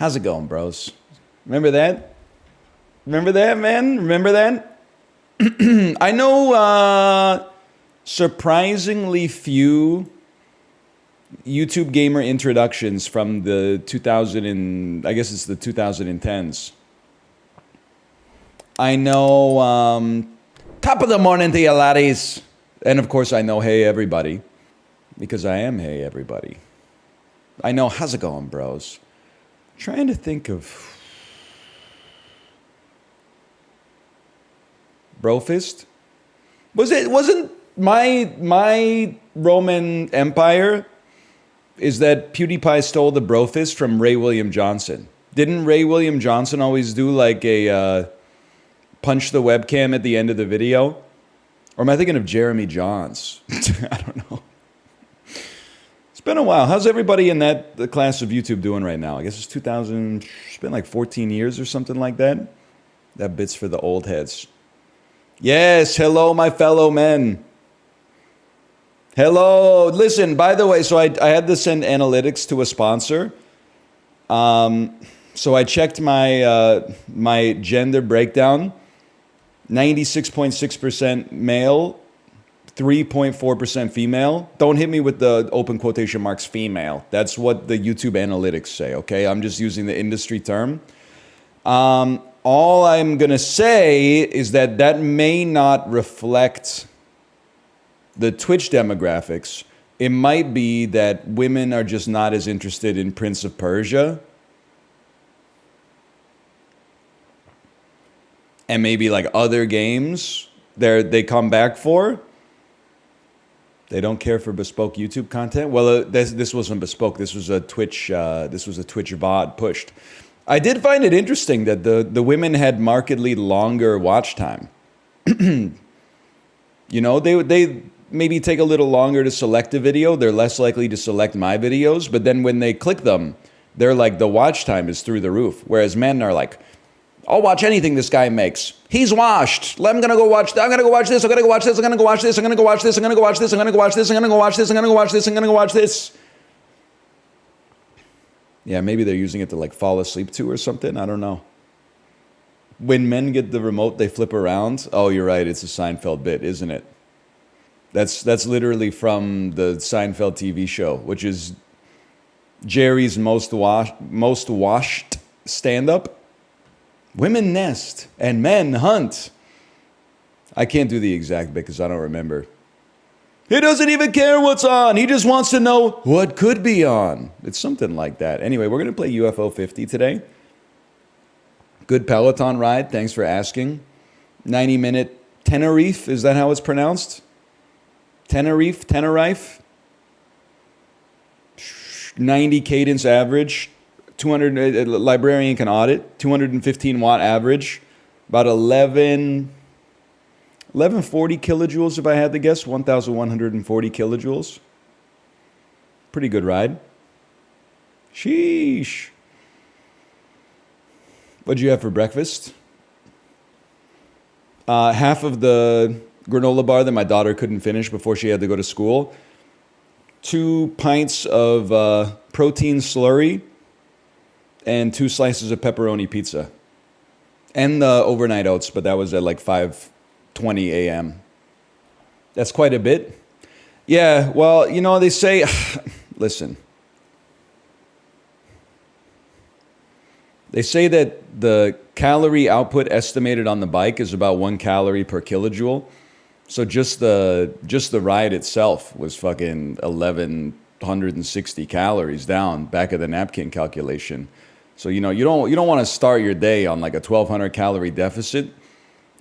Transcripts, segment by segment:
How's it going, bros? Remember that? Remember that, man? Remember that? I know surprisingly few YouTube gamer introductions from the 2010s. I know top of the morning to you laddies. And of course I know hey everybody. Because I am hey everybody. I know how's it going, bros? Trying to think of Brofist? Wasn't my Roman Empire is that PewDiePie stole the Brofist from Ray William Johnson. Didn't Ray William Johnson always do like a punch the webcam at the end of the video? Or am I thinking of Jeremy Johns? I don't know. It's been a while. How's everybody in the class of YouTube doing right now? I guess it's 2000, it's been like 14 years or something like that. That bit's for the old heads. Yes, hello, my fellow men. Hello. Listen, by the way, so I had to send analytics to a sponsor. So I checked my gender breakdown. 96.6% male, 3.4% female. Don't hit me with the open quotation marks female. That's what the YouTube analytics say, okay? I'm just using the industry term. All I'm going to say is that may not reflect the Twitch demographics. It might be that women are just not as interested in Prince of Persia. And maybe like other games they come back for. They don't care for bespoke YouTube content. Well, this wasn't bespoke. This was a Twitch VOD pushed. I did find it interesting that the women had markedly longer watch time. You know, they maybe take a little longer to select a video. They're less likely to select my videos. But then when they click them, they're like, the watch time is through the roof. Whereas men are like, I'll watch anything this guy makes. He's washed. I'm gonna go watch. I'm gonna go watch this. I'm gonna go watch this. I'm gonna go watch this. I'm gonna go watch this. I'm gonna go watch this. I'm gonna go watch this. I'm gonna go watch this. I'm gonna go watch this. I'm gonna go watch this. Yeah, maybe they're using it to like fall asleep to or something. I don't know. When men get the remote, they flip around. Oh, you're right. It's a Seinfeld bit, isn't it? That's literally from the Seinfeld TV show, which is Jerry's most washed stand-up. Women nest and men hunt. I can't do the exact bit because I don't remember. He doesn't even care what's on. He just wants to know what could be on. It's something like that. Anyway, we're going to play UFO 50 today. Good Peloton ride. Thanks for asking. 90-minute Tenerife. Is that how it's pronounced? Tenerife? 90 cadence average. 200, librarian can audit, 215 watt average, about 1140 kilojoules if I had to guess, 1,140 kilojoules. Pretty good ride. Sheesh. What'd you have for breakfast? Half of the granola bar that my daughter couldn't finish before she had to go to school. 2 pints of protein slurry. And 2 slices of pepperoni pizza. And the overnight oats, but that was at like 5:20 a.m. That's quite a bit. Yeah, well, you know, they say, listen. They say that the calorie output estimated on the bike is about 1 calorie per kilojoule. So just the ride itself was fucking 1,160 calories down, back of the napkin calculation. So, you know, you don't want to start your day on like a 1,200 calorie deficit.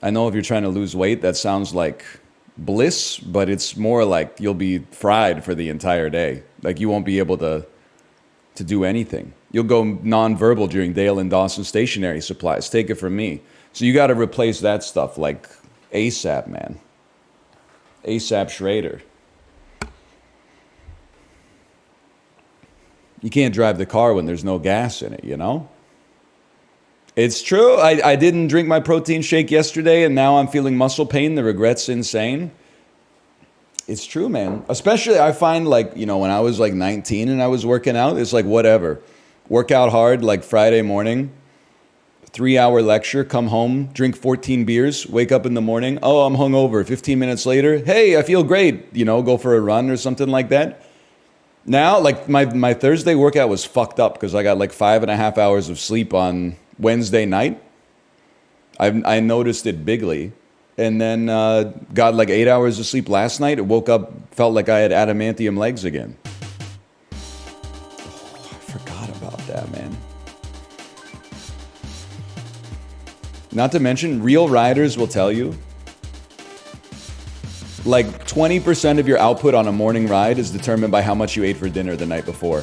I know if you're trying to lose weight, that sounds like bliss, but it's more like you'll be fried for the entire day. Like you won't be able to do anything. You'll go nonverbal during Dale and Dawson stationary supplies. Take it from me. So you got to replace that stuff like ASAP, man. ASAP Schrader. You can't drive the car when there's no gas in it, you know? It's true. I didn't drink my protein shake yesterday, and now I'm feeling muscle pain. The regret's insane. It's true, man. Especially, I find, like, you know, when I was like 19 and I was working out, it's like, whatever. work out hard like Friday morning, 3-hour lecture, come home, drink 14 beers, wake up in the morning, oh, I'm hungover. 15 minutes later, hey, I feel great, go for a run or something like that. Now, like my Thursday workout was fucked up because I got like 5.5 hours of sleep on Wednesday night. I noticed it bigly. And then got like 8 hours of sleep last night. I woke up, felt like I had adamantium legs again. Oh, I forgot about that, man. Not to mention, real riders will tell you, like 20% of your output on a morning ride is determined by how much you ate for dinner the night before.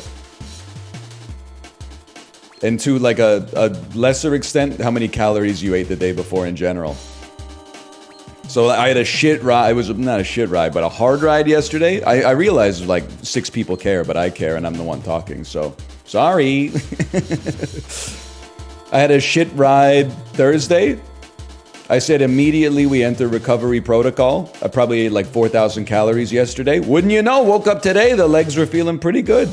And to like a lesser extent, how many calories you ate the day before in general. So I had a shit ride. It was not a shit ride, but a hard ride yesterday. I realized like 6 people care, but I care and I'm the one talking. So sorry. I had a shit ride Thursday. I said immediately we enter recovery protocol. I probably ate like 4,000 calories yesterday. Wouldn't you know, woke up today, the legs were feeling pretty good.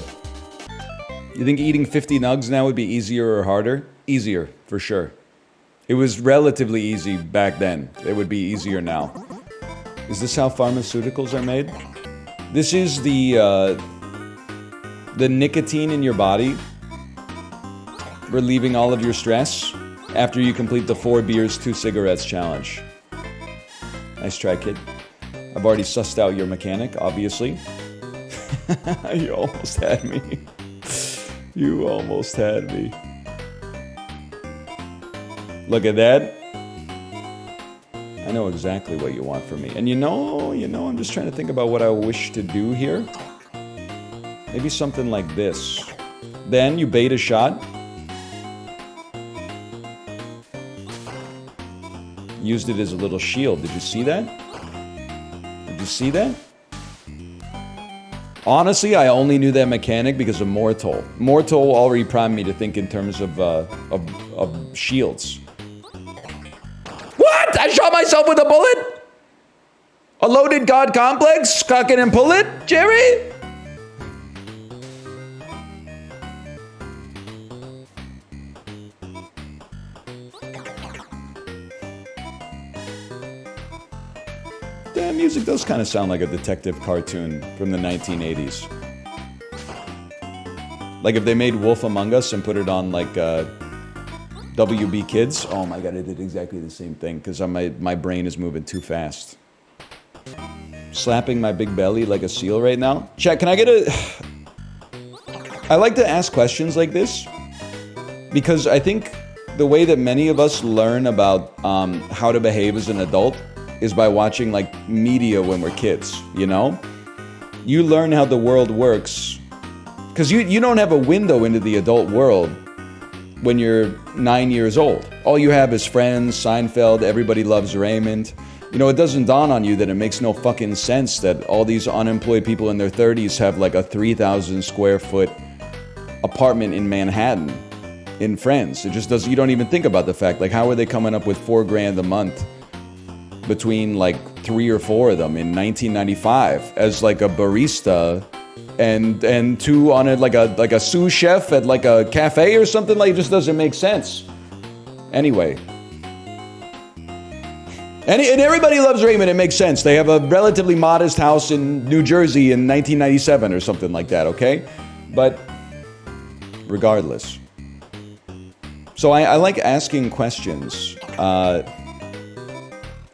You think eating 50 nugs now would be easier or harder? Easier, for sure. It was relatively easy back then. It would be easier now. Is this how pharmaceuticals are made? This is the nicotine in your body, relieving all of your stress after you complete the 4 beers, 2 cigarettes challenge. Nice try, kid. I've already sussed out your mechanic, obviously. You almost had me. You almost had me. Look at that. I know exactly what you want from me. And I'm just trying to think about what I wish to do here. Maybe something like this. Then you bait a shot. Used it as a little shield. Did you see that? Did you see that? Honestly, I only knew that mechanic because of Mortal. Mortal already primed me to think in terms of shields. What? I shot myself with a bullet? A loaded god complex? Cock it and pull it, Jerry? That music does kind of sound like a detective cartoon from the 1980s. Like if they made Wolf Among Us and put it on like WB Kids. Oh my god, I did exactly the same thing because my brain is moving too fast. Slapping my big belly like a seal right now. Chat, can I get a... I like to ask questions like this because I think the way that many of us learn about how to behave as an adult is by watching like media when we're kids, You learn how the world works because you don't have a window into the adult world when you're 9 years old. All you have is Friends, Seinfeld, Everybody Loves Raymond. It doesn't dawn on you that it makes no fucking sense that all these unemployed people in their 30s have like a 3,000 square foot apartment in Manhattan in Friends. It just doesn't, you don't even think about the fact, like how are they coming up with $4,000 a month between like 3 or 4 of them in 1995 as like a barista and 2 on it like a sous chef at like a cafe or something. Like it just doesn't make sense. Anyway. And Everybody Loves Raymond, it makes sense. They have a relatively modest house in New Jersey in 1997 or something like that, okay? But regardless. So I like asking questions.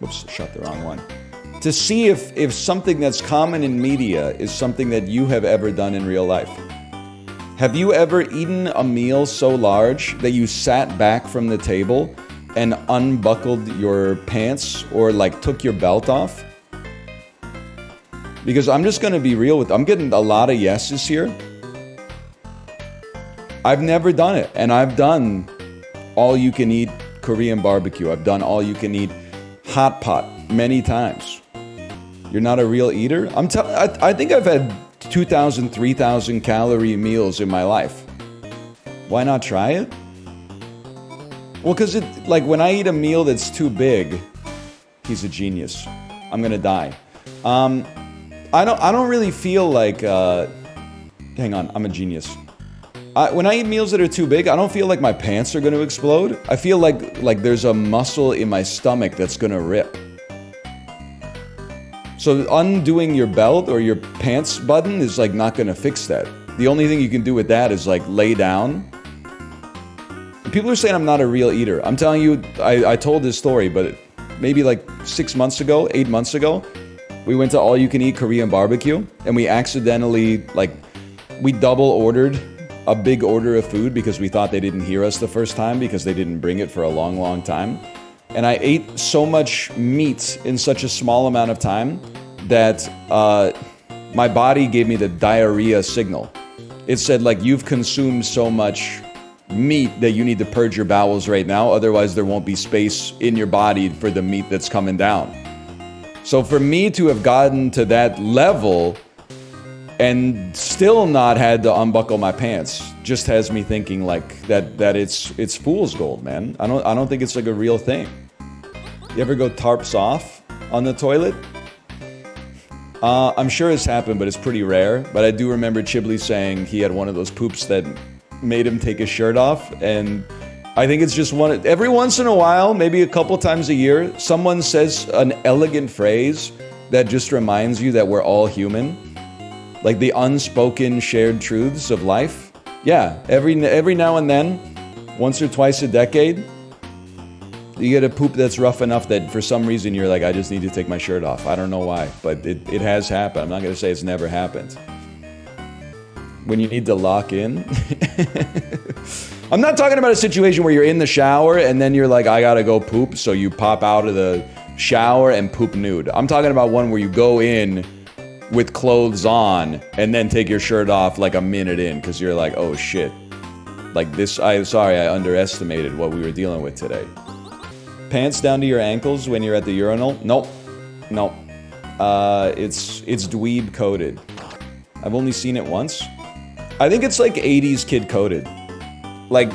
Whoops, shot the wrong one. To see if something that's common in media is something that you have ever done in real life. Have you ever eaten a meal so large that you sat back from the table and unbuckled your pants or like took your belt off? Because I'm just going to be real I'm getting a lot of yeses here. I've never done it. And I've done all you can eat Korean barbecue. I've done all you can eat hot pot many times. You're not a real eater? I think I've had 2,000, 3,000 calorie meals in my life. Why not try it? Well, because like when I eat a meal that's too big, he's a genius. I'm gonna die. I don't really feel like. Hang on, I'm a genius. When I eat meals that are too big, I don't feel like my pants are going to explode. I feel like there's a muscle in my stomach that's going to rip. So undoing your belt or your pants button is like not going to fix that. The only thing you can do with that is like lay down. People are saying I'm not a real eater. I'm telling you, I told this story, but maybe like 6 months ago, 8 months ago, we went to all-you-can-eat Korean barbecue, and we accidentally, we double ordered a big order of food because we thought they didn't hear us the first time because they didn't bring it for a long, long time. And I ate so much meat in such a small amount of time that my body gave me the diarrhea signal. It said, like, you've consumed so much meat that you need to purge your bowels right now, otherwise there won't be space in your body for the meat that's coming down. So for me to have gotten to that level and still not had to unbuckle my pants just has me thinking like that it's fool's gold, man. I don't think it's like a real thing. You ever go tarps off on the toilet? I'm sure it's happened, but it's pretty rare. But I do remember Chiblee saying he had one of those poops that made him take his shirt off, and I think it's just every once in a while, maybe a couple times a year, someone says an elegant phrase that just reminds you that we're all human. Like the unspoken shared truths of life. Yeah, every now and then, once or twice a decade, you get a poop that's rough enough that for some reason you're like, I just need to take my shirt off. I don't know why, but it has happened. I'm not going to say it's never happened. When you need to lock in. I'm not talking about a situation where you're in the shower and then you're like, I gotta go poop, so you pop out of the shower and poop nude. I'm talking about one where you go in with clothes on and then take your shirt off like a minute in because you're like, oh shit. Like this, sorry, I underestimated what we were dealing with today. Pants down to your ankles when you're at the urinal? Nope. It's dweeb coded. I've only seen it once. I think it's like 80s kid coded. Like,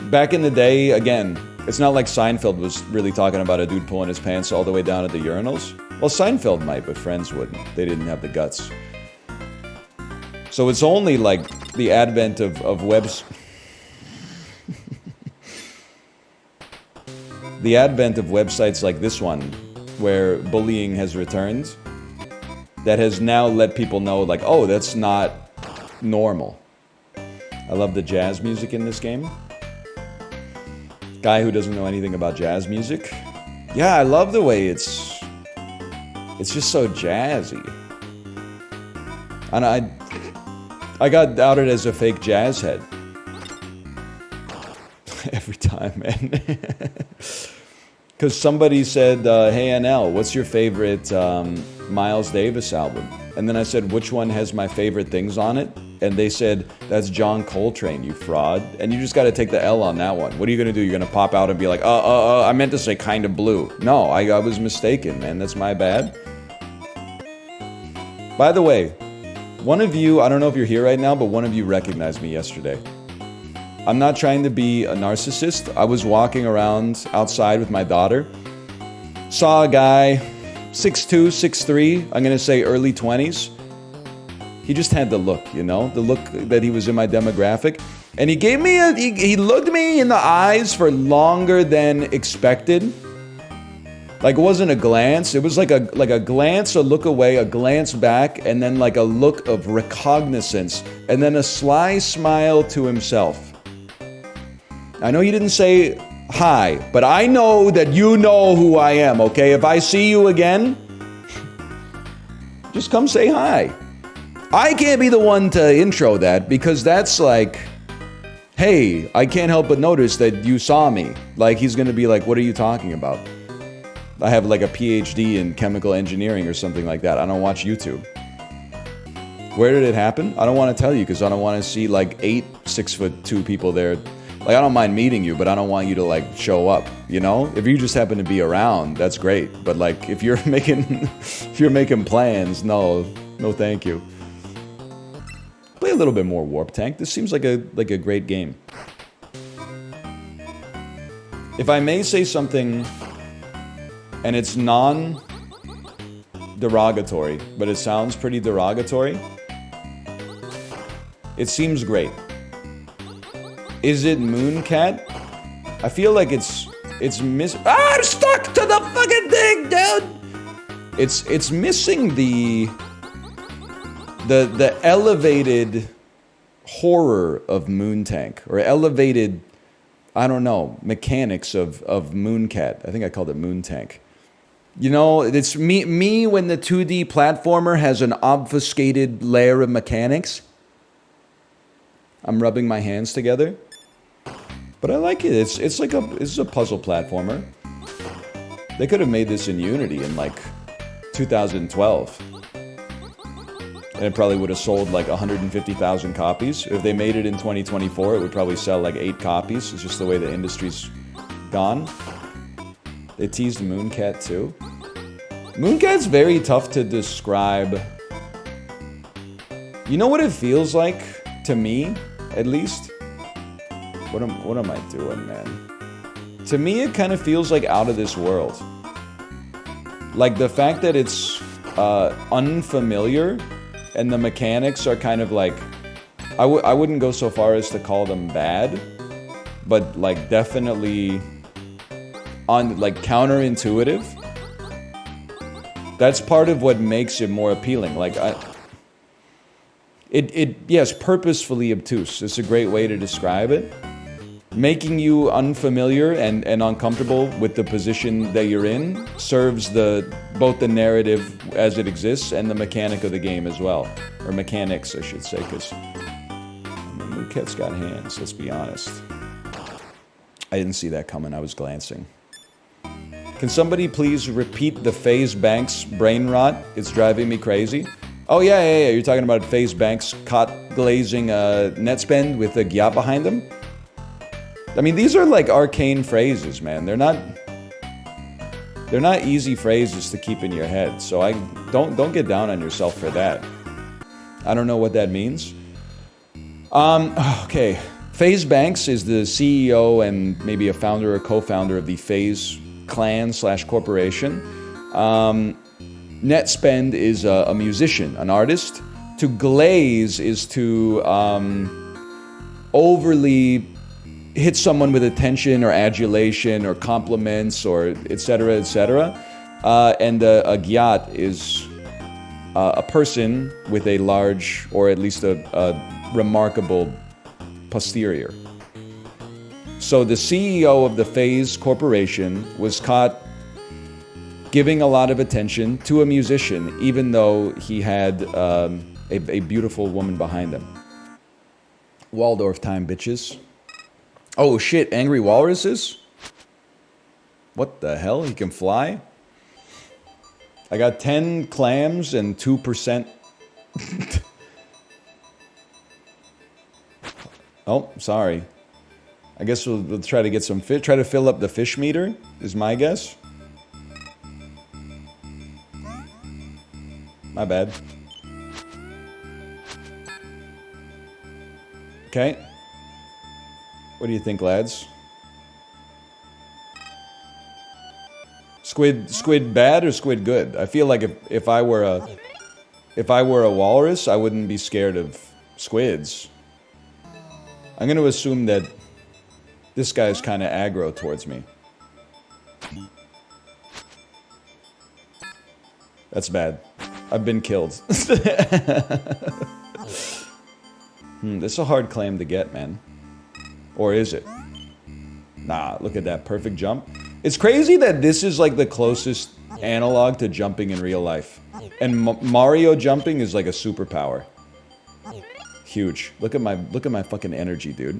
back in the day, again, it's not like Seinfeld was really talking about a dude pulling his pants all the way down at the urinals. Well, Seinfeld might, but Friends wouldn't. They didn't have the guts. So it's only like the advent of webs... the advent of websites like this one, where bullying has returned, that has now let people know, like, oh, that's not normal. I love the jazz music in this game. Guy who doesn't know anything about jazz music. Yeah, I love the way it's just so jazzy. And I got outed as a fake jazz head. Every time, man. Because somebody said, hey NL, what's your favorite Miles Davis album? And then I said, which one has my favorite things on it? And they said, that's John Coltrane, you fraud. And you just got to take the L on that one. What are you going to do? You're going to pop out and be like, I meant to say Kind of Blue. No, I was mistaken, man. That's my bad. By the way, one of you, I don't know if you're here right now, but one of you recognized me yesterday. I'm not trying to be a narcissist. I was walking around outside with my daughter. Saw a guy, 6'2", 6'3", I'm going to say early 20s. He just had the look, you know? The look that he was in my demographic. And he gave me he looked me in the eyes for longer than expected. Like, it wasn't a glance. It was like a glance, a look away, a glance back, and then like a look of recognizance, and then a sly smile to himself. I know you didn't say hi, but I know that you know who I am, okay? If I see you again, just come say hi. I can't be the one to intro that because that's like, hey, I can't help but notice that you saw me. Like, he's gonna be like, what are you talking about? I have like a PhD in chemical engineering or something like that. I don't watch YouTube. Where did it happen? I don't want to tell you because I don't want to see like 8 6'2" people there. Like, I don't mind meeting you, but I don't want you to like show up, you know? If you just happen to be around, that's great. But like, if you're making plans, no thank you. Play a little bit more Warp Tank. This seems like a great game. If I may say something, and it's non-derogatory, but it sounds pretty derogatory, it seems great. Is it Mooncat? I feel like it's I'm stuck to the fucking thing, dude! It's missing the elevated horror of Moontank, or elevated, I don't know, mechanics of Mooncat. I think I called it Moontank. You know, it's me when the 2D platformer has an obfuscated layer of mechanics. I'm rubbing my hands together. But I like it. It's like it's a puzzle platformer. They could have made this in Unity in like 2012. And it probably would have sold like 150,000 copies. If they made it in 2024, it would probably sell like 8 copies. It's just the way the industry's gone. They teased Mooncat too. Mooncat's very tough to describe. You know what it feels like, to me, at least? What am I doing, man? To me, it kind of feels like out of this world. Like the fact that it's unfamiliar and the mechanics are kind of like, I wouldn't go so far as to call them bad, but like definitely like counterintuitive. That's part of what makes it more appealing. Like yes, purposefully obtuse. It's a great way to describe it. Making you unfamiliar and uncomfortable with the position that you're in serves both the narrative as it exists and the mechanic of the game as well. Or mechanics, I should say, because Mooncat's got hands, let's be honest. I didn't see that coming, I was glancing. Can somebody please repeat the Faze Banks brain rot? It's driving me crazy. Oh yeah, you're talking about Faze Banks caught glazing net spend with a gyat behind them? I mean, these are like arcane phrases, man. They're not easy phrases to keep in your head. So don't get down on yourself for that. I don't know what that means. Okay. Faze Banks is the CEO and maybe a founder or co-founder of the Faze clan / corporation. Net spend is a musician, an artist. To glaze is to overly hit someone with attention or adulation or compliments or etc. etc. And a gyat is a person with a large or at least a remarkable posterior. So the CEO of the Faze Corporation was caught giving a lot of attention to a musician, even though he had a beautiful woman behind him. Waldorf time, bitches. Oh shit, angry walruses? What the hell? He can fly? I got 10 clams and 2%. Oh, sorry. I guess we'll try to get some fish. Try to fill up the fish meter, is my guess. My bad. Okay. What do you think, lads? Squid bad or squid good? I feel like if I were a walrus, I wouldn't be scared of squids. I'm going to assume that this guy's kind of aggro towards me. That's bad. I've been killed. This is a hard claim to get, man. Or is it? Nah, look at that perfect jump. It's crazy that this is like the closest analog to jumping in real life. And Mario jumping is like a superpower. Huge. Look at my fucking energy, dude.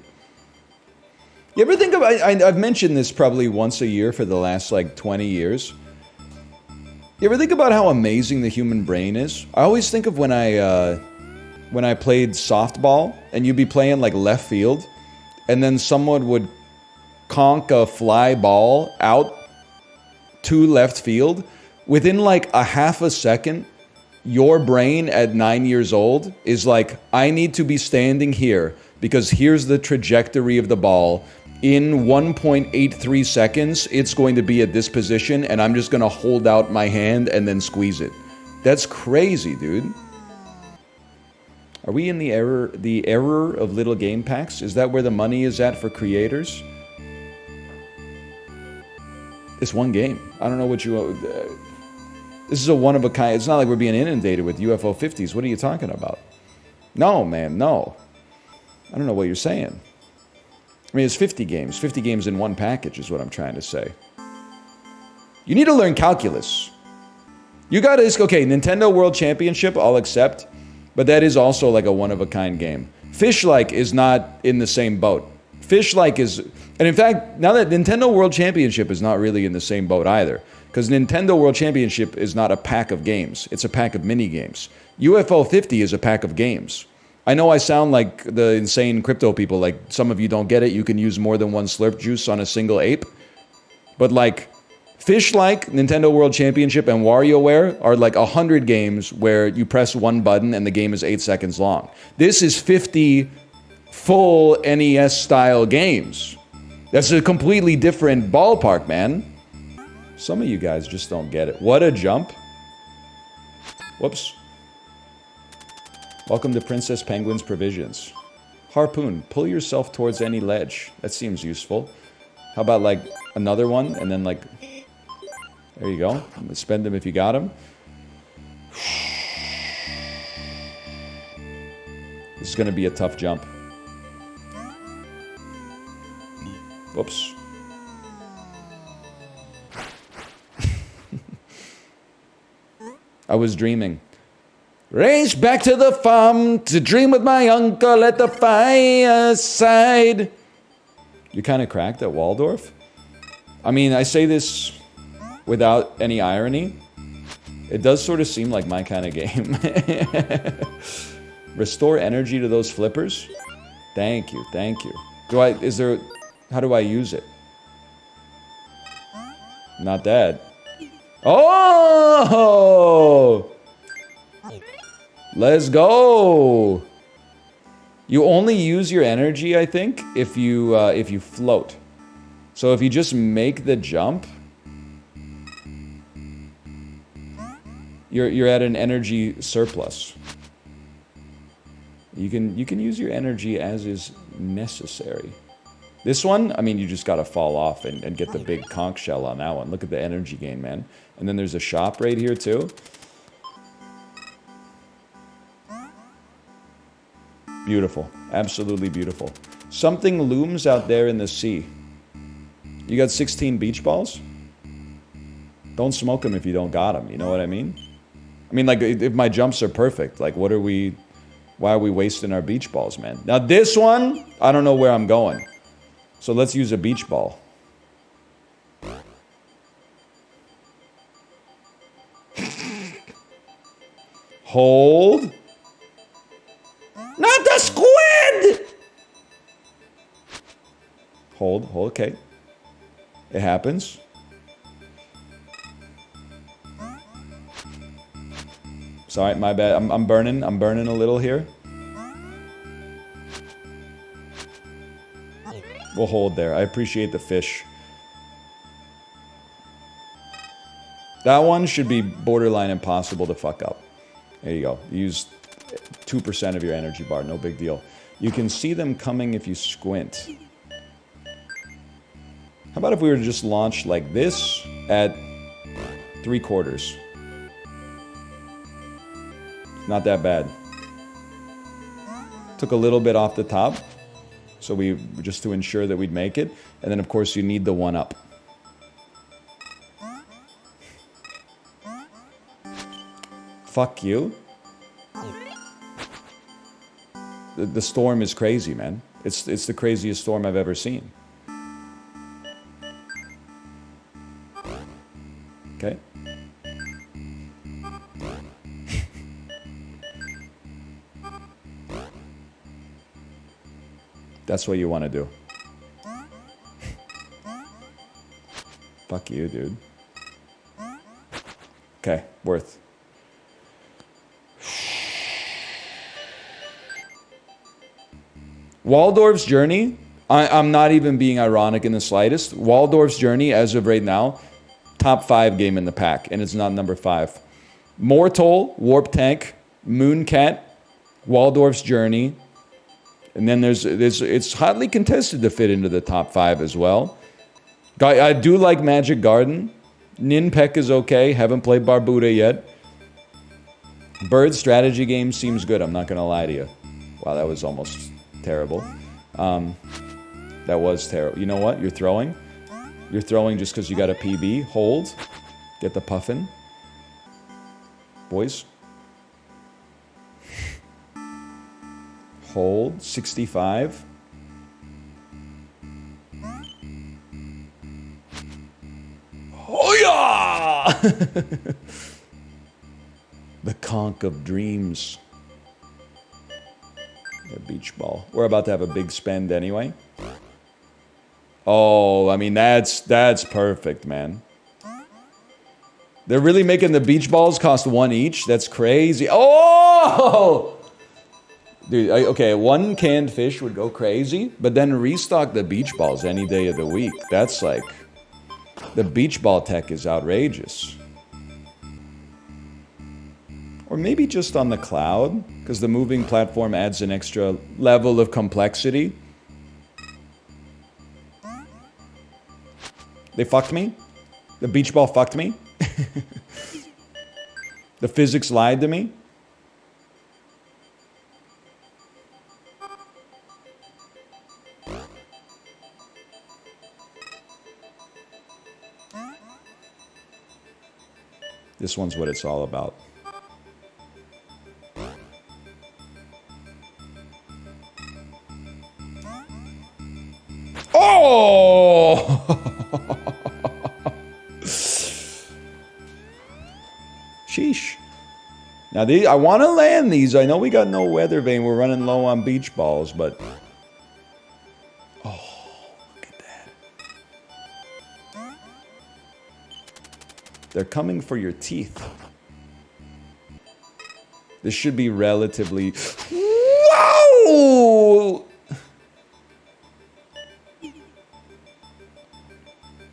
You ever think of, I've mentioned this probably once a year for the last like 20 years. You ever think about how amazing the human brain is? I always think of when I played softball and you'd be playing like left field and then someone would conk a fly ball out to left field. Within like a half a second, your brain at 9 years old is like, I need to be standing here because here's the trajectory of the ball. In 1.83 seconds, it's going to be at this position and I'm just going to hold out my hand and then squeeze it. That's crazy, dude. Are we in the error of little game packs? Is that where the money is at for creators? It's one game. I don't know what you... this is a one-of-a-kind... It's not like we're being inundated with UFO 50s. What are you talking about? No, man, no. I don't know what you're saying. I mean, it's 50 games. 50 games in one package is what I'm trying to say. You need to learn calculus. You gotta... Okay, Nintendo World Championship, I'll accept. But that is also like a one-of-a-kind game. Fish-like is not in the same boat. Fish-like is... And in fact, now that Nintendo World Championship is not really in the same boat either. Because Nintendo World Championship is not a pack of games. It's a pack of mini-games. UFO 50 is a pack of games. I know I sound like the insane crypto people. Like, some of you don't get it. You can use more than one slurp juice on a single ape. But like... Fish-like, Nintendo World Championship, and WarioWare are like 100 games where you press one button and the game is 8 seconds long. This is 50 full NES-style games. That's a completely different ballpark, man. Some of you guys just don't get it. What a jump. Whoops. Welcome to Princess Penguin's Provisions. Harpoon, pull yourself towards any ledge. That seems useful. How about like another one and then like... There you go. Spend them if you got them. This is going to be a tough jump. Whoops. I was dreaming. Race back to the farm to dream with my uncle at the fireside. You kind of cracked at Waldorf? I mean, I say this... without any irony, it does sort of seem like my kind of game. Restore energy to those flippers? Thank you, thank you. How do I use it? Not that. Oh! Let's go! You only use your energy, I think, if you float. So if you just make the jump... You're at an energy surplus. You can use your energy as is necessary. This one, I mean, you just gotta fall off and get the big conch shell on that one. Look at the energy gain, man. And then there's a shop right here too. Beautiful, absolutely beautiful. Something looms out there in the sea. You got 16 beach balls? Don't smoke them if you don't got them, you know what I mean? I mean, like, if my jumps are perfect, like, why are we wasting our beach balls, man? Now, this one, I don't know where I'm going. So let's use a beach ball. Hold. Not the squid! Hold, okay. It happens. Sorry, my bad. I'm burning a little here. We'll hold there. I appreciate the fish. That one should be borderline impossible to fuck up. There you go. You use 2% of your energy bar. No big deal. You can see them coming if you squint. How about if we were to just launch like this at 3/4? Not that bad. Took a little bit off the top. So just to ensure that we'd make it. And then of course you need the one up. Fuck you. The storm is crazy, man. It's the craziest storm I've ever seen. Okay. That's what you want to do. Fuck you, dude. Okay, worth. Waldorf's Journey, I'm not even being ironic in the slightest. Waldorf's Journey, as of right now, top 5 game in the pack, and it's not number 5. Mortal, Warp Tank, Mooncat, Waldorf's Journey. And then there's it's hotly contested to fit into the top 5 as well. I do like Magic Garden. Nin Peck is okay. Haven't played Barbuda yet. Bird strategy game seems good. I'm not going to lie to you. Wow, that was almost terrible. That was terrible. You know what? You're throwing. You're throwing just because you got a PB. Hold. Get the puffin. Boys. Hold. 65. Oh yeah! The conch of dreams. A beach ball. We're about to have a big spend anyway. Oh, I mean, that's perfect, man. They're really making the beach balls cost 1 each? That's crazy. Oh! Dude, okay, 1 canned fish would go crazy, but then restock the beach balls any day of the week. That's like... The beach ball tech is outrageous. Or maybe just on the cloud, because the moving platform adds an extra level of complexity. They fucked me. The beach ball fucked me. The physics lied to me. This one's what it's all about. Oh! Sheesh. Now, I want to land these. I know we got no weather vane. We're running low on beach balls, but... Oh, look at that. They're coming for your teeth. This should be relatively... Wow!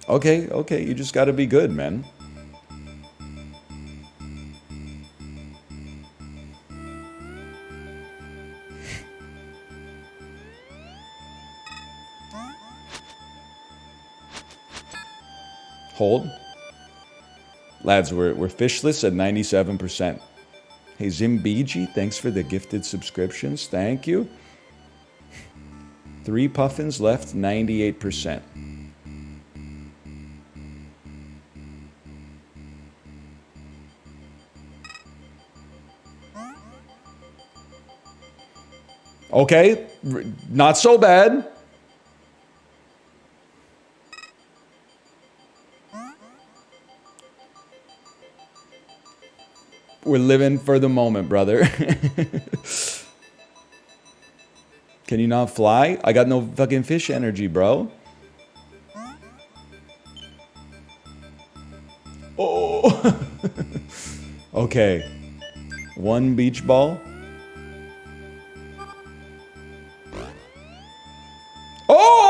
Okay, you just gotta be good, man. Hold. Lads, we're fishless at 97%. Hey, Zimbiji, thanks for the gifted subscriptions. Thank you. 3 puffins left, 98%. Okay, not so bad. We're living for the moment, brother. Can you not fly? I got no fucking fish energy, bro. Oh. Okay. 1 beach ball. Oh!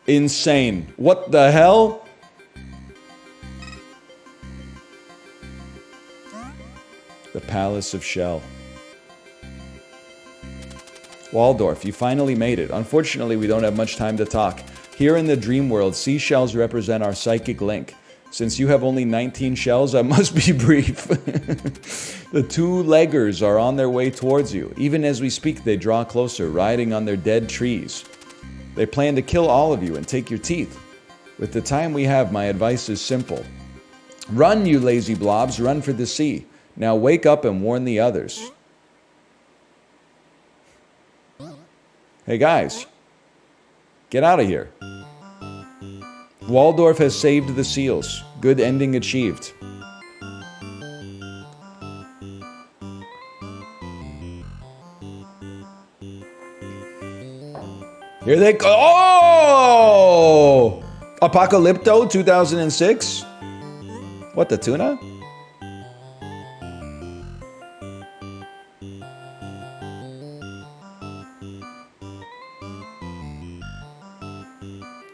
Insane. What the hell? The Palace of Shell. Waldorf, you finally made it. Unfortunately, we don't have much time to talk. Here in the dream world, seashells represent our psychic link. Since you have only 19 shells, I must be brief. The 2-leggers are on their way towards you. Even as we speak, they draw closer, riding on their dead trees. They plan to kill all of you and take your teeth. With the time we have, my advice is simple. Run, you lazy blobs, run for the sea. Now wake up and warn the others. Hey guys, get out of here. Waldorf has saved the seals. Good ending achieved. Here they go. Oh! Apocalypto 2006? What, the tuna?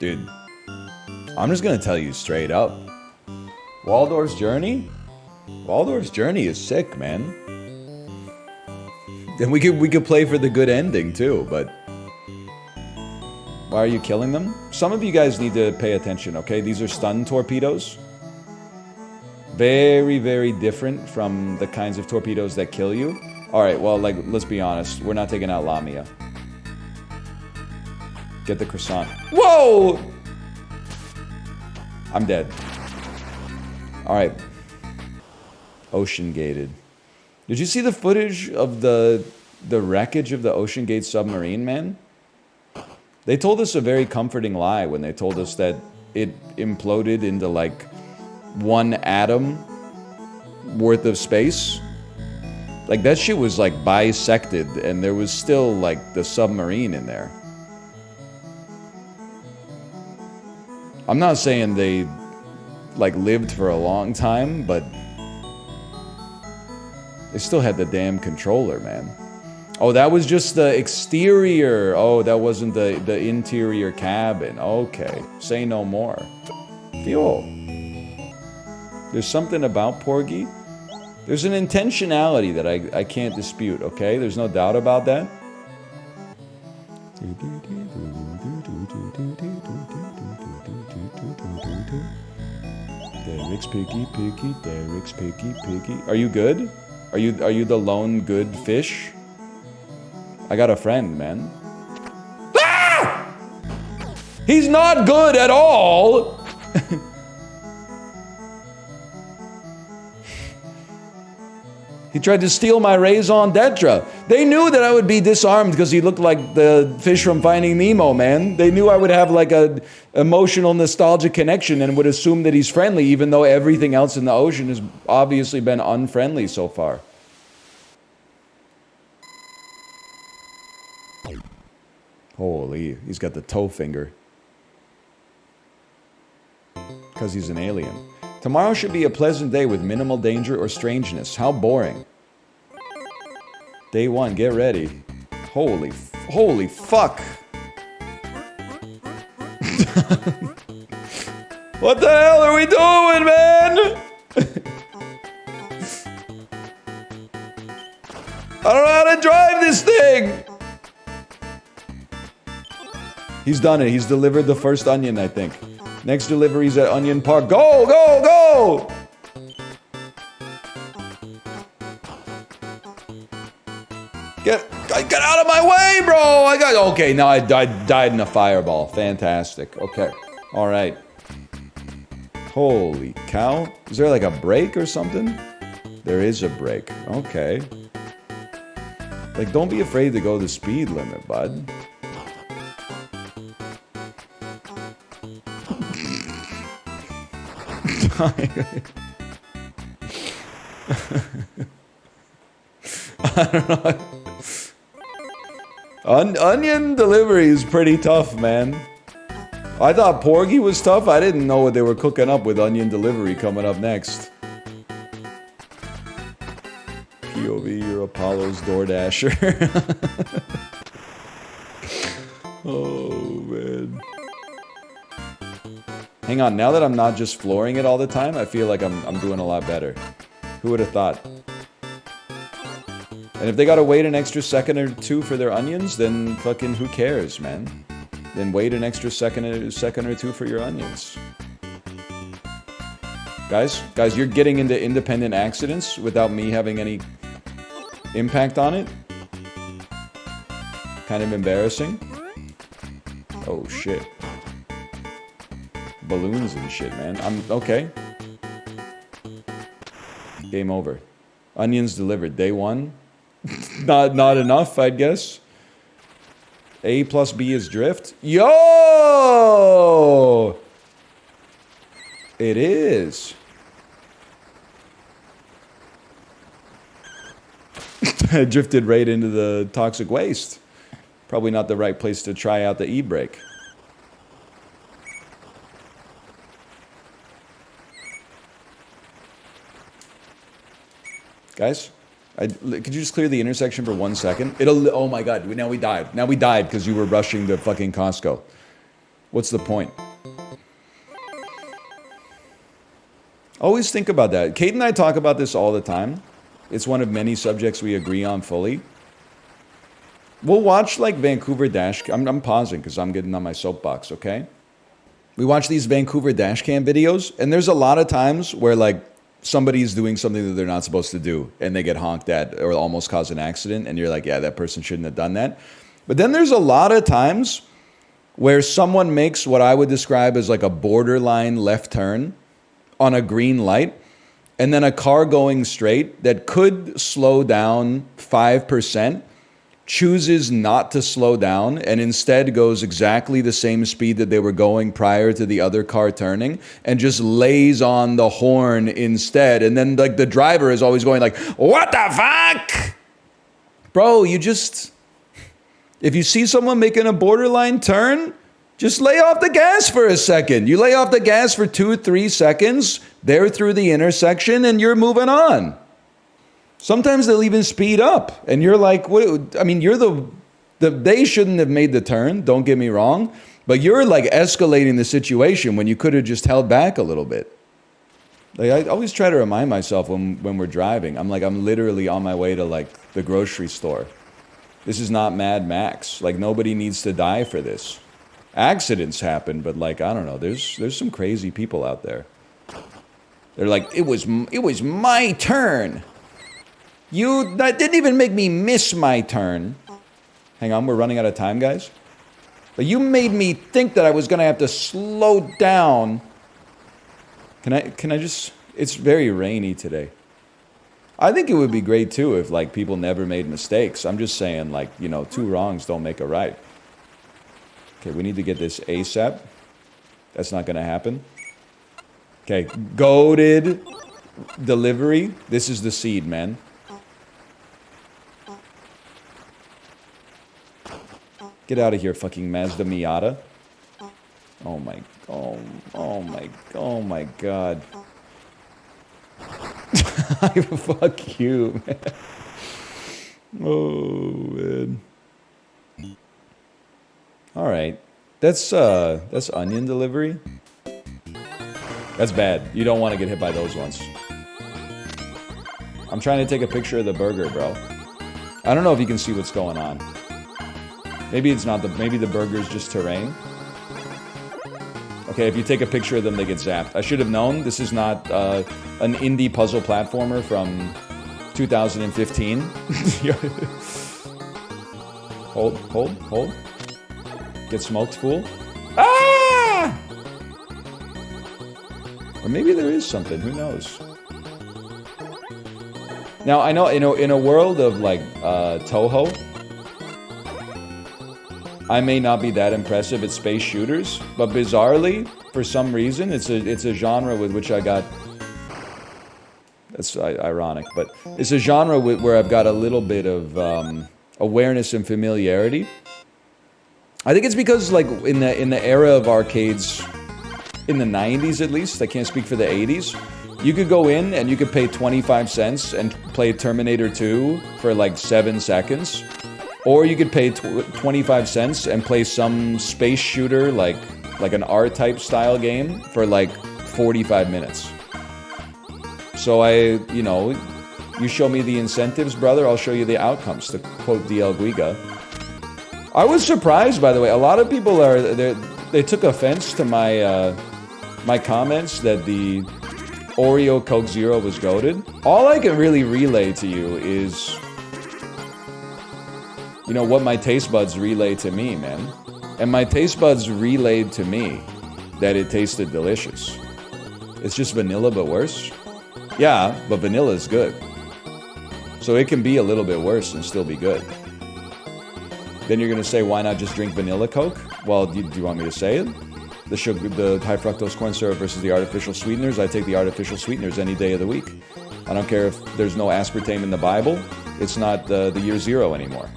Dude, I'm just gonna tell you straight up. Waldorf's Journey? Waldorf's journey is sick, man. And we could play for the good ending too, but why are you killing them? Some of you guys need to pay attention, okay? These are stun torpedoes. Very, very different from the kinds of torpedoes that kill you. Alright, well, like, let's be honest. We're not taking out Lamia. Get the croissant. Whoa! I'm dead. Alright. OceanGated. Did you see the footage of the wreckage of the OceanGate submarine, man? They told us a very comforting lie when they told us that it imploded into like 1 atom worth of space. Like that shit was like bisected and there was still like the submarine in there. I'm not saying they like lived for a long time, but they still had the damn controller, man. Oh, that was just the exterior. Oh, that wasn't the interior cabin. Okay, say no more. Yo. There's something about Porgy. There's an intentionality that I can't dispute, okay? There's no doubt about that. Derek's picky, picky, Derek's picky, picky. Are you good? Are you the lone good fish? I got a friend, man. Ah! He's not good at all! He tried to steal my raison d'etre. They knew that I would be disarmed because he looked like the fish from Finding Nemo, man. They knew I would have like a emotional nostalgic connection and would assume that he's friendly, even though everything else in the ocean has obviously been unfriendly so far. Holy, he's got the toe finger. Because he's an alien. Tomorrow should be a pleasant day with minimal danger or strangeness. How boring. Day 1, get ready. Holy fuck. What the hell are we doing, man? I don't know how to drive this thing. He's done it. He's delivered the first onion, I think. Next delivery's at Onion Park. Go, go, go! Get out of my way, bro! Okay, now I died in a fireball. Fantastic. Okay. Alright. Holy cow. Is there like a break or something? There is a break. Okay. Like, don't be afraid to go the speed limit, bud. I don't know. Onion delivery is pretty tough, man. I thought Porgy was tough. I didn't know what they were cooking up with onion delivery coming up next. POV, you're Apollo's Doordasher. Oh, man. Hang on, now that I'm not just flooring it all the time, I feel like I'm doing a lot better. Who would have thought? And if they gotta wait an extra second or two for their onions, then fucking who cares, man? Then wait an extra second or two for your onions. Guys, you're getting into independent accidents without me having any impact on it. Kind of embarrassing. Oh shit. Balloons and shit, man. Okay. Game over. Onions delivered. Day 1. Not enough, I'd guess. A plus B is drift. Yo! It is. I drifted right into the toxic waste. Probably not the right place to try out the e-brake. Guys, could you just clear the intersection for 1 second? Oh my god, now we died. Now we died because you were rushing to fucking Costco. What's the point? Always think about that. Kate and I talk about this all the time. It's one of many subjects we agree on fully. We'll watch like Vancouver dash. I'm pausing because I'm getting on my soapbox, okay? We watch these Vancouver dash cam videos, and there's a lot of times where like somebody's doing something that they're not supposed to do, and they get honked at or almost cause an accident, and you're like, yeah, that person shouldn't have done that. But then there's a lot of times where someone makes what I would describe as like a borderline left turn on a green light, and then a car going straight that could slow down 5% chooses not to slow down and instead goes exactly the same speed that they were going prior to the other car turning and just lays on the horn instead. And then like the driver is always going like, what the fuck? Bro, if you see someone making a borderline turn, just lay off the gas for a second. You lay off the gas for 2-3 seconds, they're through the intersection and you're moving on. Sometimes they'll even speed up, and you're like, "What?" I mean, you're they shouldn't have made the turn. Don't get me wrong, but you're like escalating the situation when you could have just held back a little bit. Like I always try to remind myself when we're driving, I'm literally on my way to like the grocery store. This is not Mad Max. Like nobody needs to die for this. Accidents happen, but like I don't know. There's some crazy people out there. They're like, it was my turn. That didn't even make me miss my turn. Hang on, we're running out of time, guys. But you made me think that I was gonna have to slow down. Can I just, it's very rainy today. I think it would be great too if like people never made mistakes. I'm just saying like, you know, 2 wrongs don't make a right. Okay, we need to get this ASAP. That's not gonna happen. Okay, goated delivery. This is the seed, man. Get out of here, fucking Mazda Miata. Oh my god. Fuck you, man. Oh, man. All right. That's onion delivery. That's bad. You don't want to get hit by those ones. I'm trying to take a picture of the burger, bro. I don't know if you can see what's going on. Maybe it's not maybe the burger's just terrain. Okay, if you take a picture of them, they get zapped. I should have known. This is not an indie puzzle platformer from 2015. Hold. Get smoked, fool. Ah! Or maybe there is something. Who knows? Now, I know in a world of like TOUHOU, I may not be that impressive at space shooters, but bizarrely, for some reason, it's a genre with which I got. That's ironic, but it's a genre where I've got a little bit of awareness and familiarity. I think it's because, like, in the era of arcades, in the 90s at least, I can't speak for the 80s, you could go in and you could pay 25 cents and play Terminator 2 for like 7 seconds. Or you could pay 25 cents and play some space shooter, like an R-type style game, for like 45 minutes. So you show me the incentives, brother, I'll show you the outcomes, to quote DL Guiga. I was surprised, by the way. A lot of people they took offense to my comments that the Oreo Coke Zero was goated. All I can really relay to you is, you know, what my taste buds relay to me, man. And my taste buds relayed to me that it tasted delicious. It's just vanilla, but worse. Yeah, but vanilla is good. So it can be a little bit worse and still be good. Then you're going to say, why not just drink vanilla Coke? Well, do you want me to say it? The sugar, the high fructose corn syrup versus the artificial sweeteners. I take the artificial sweeteners any day of the week. I don't care if there's no aspartame in the Bible. It's not the year zero anymore.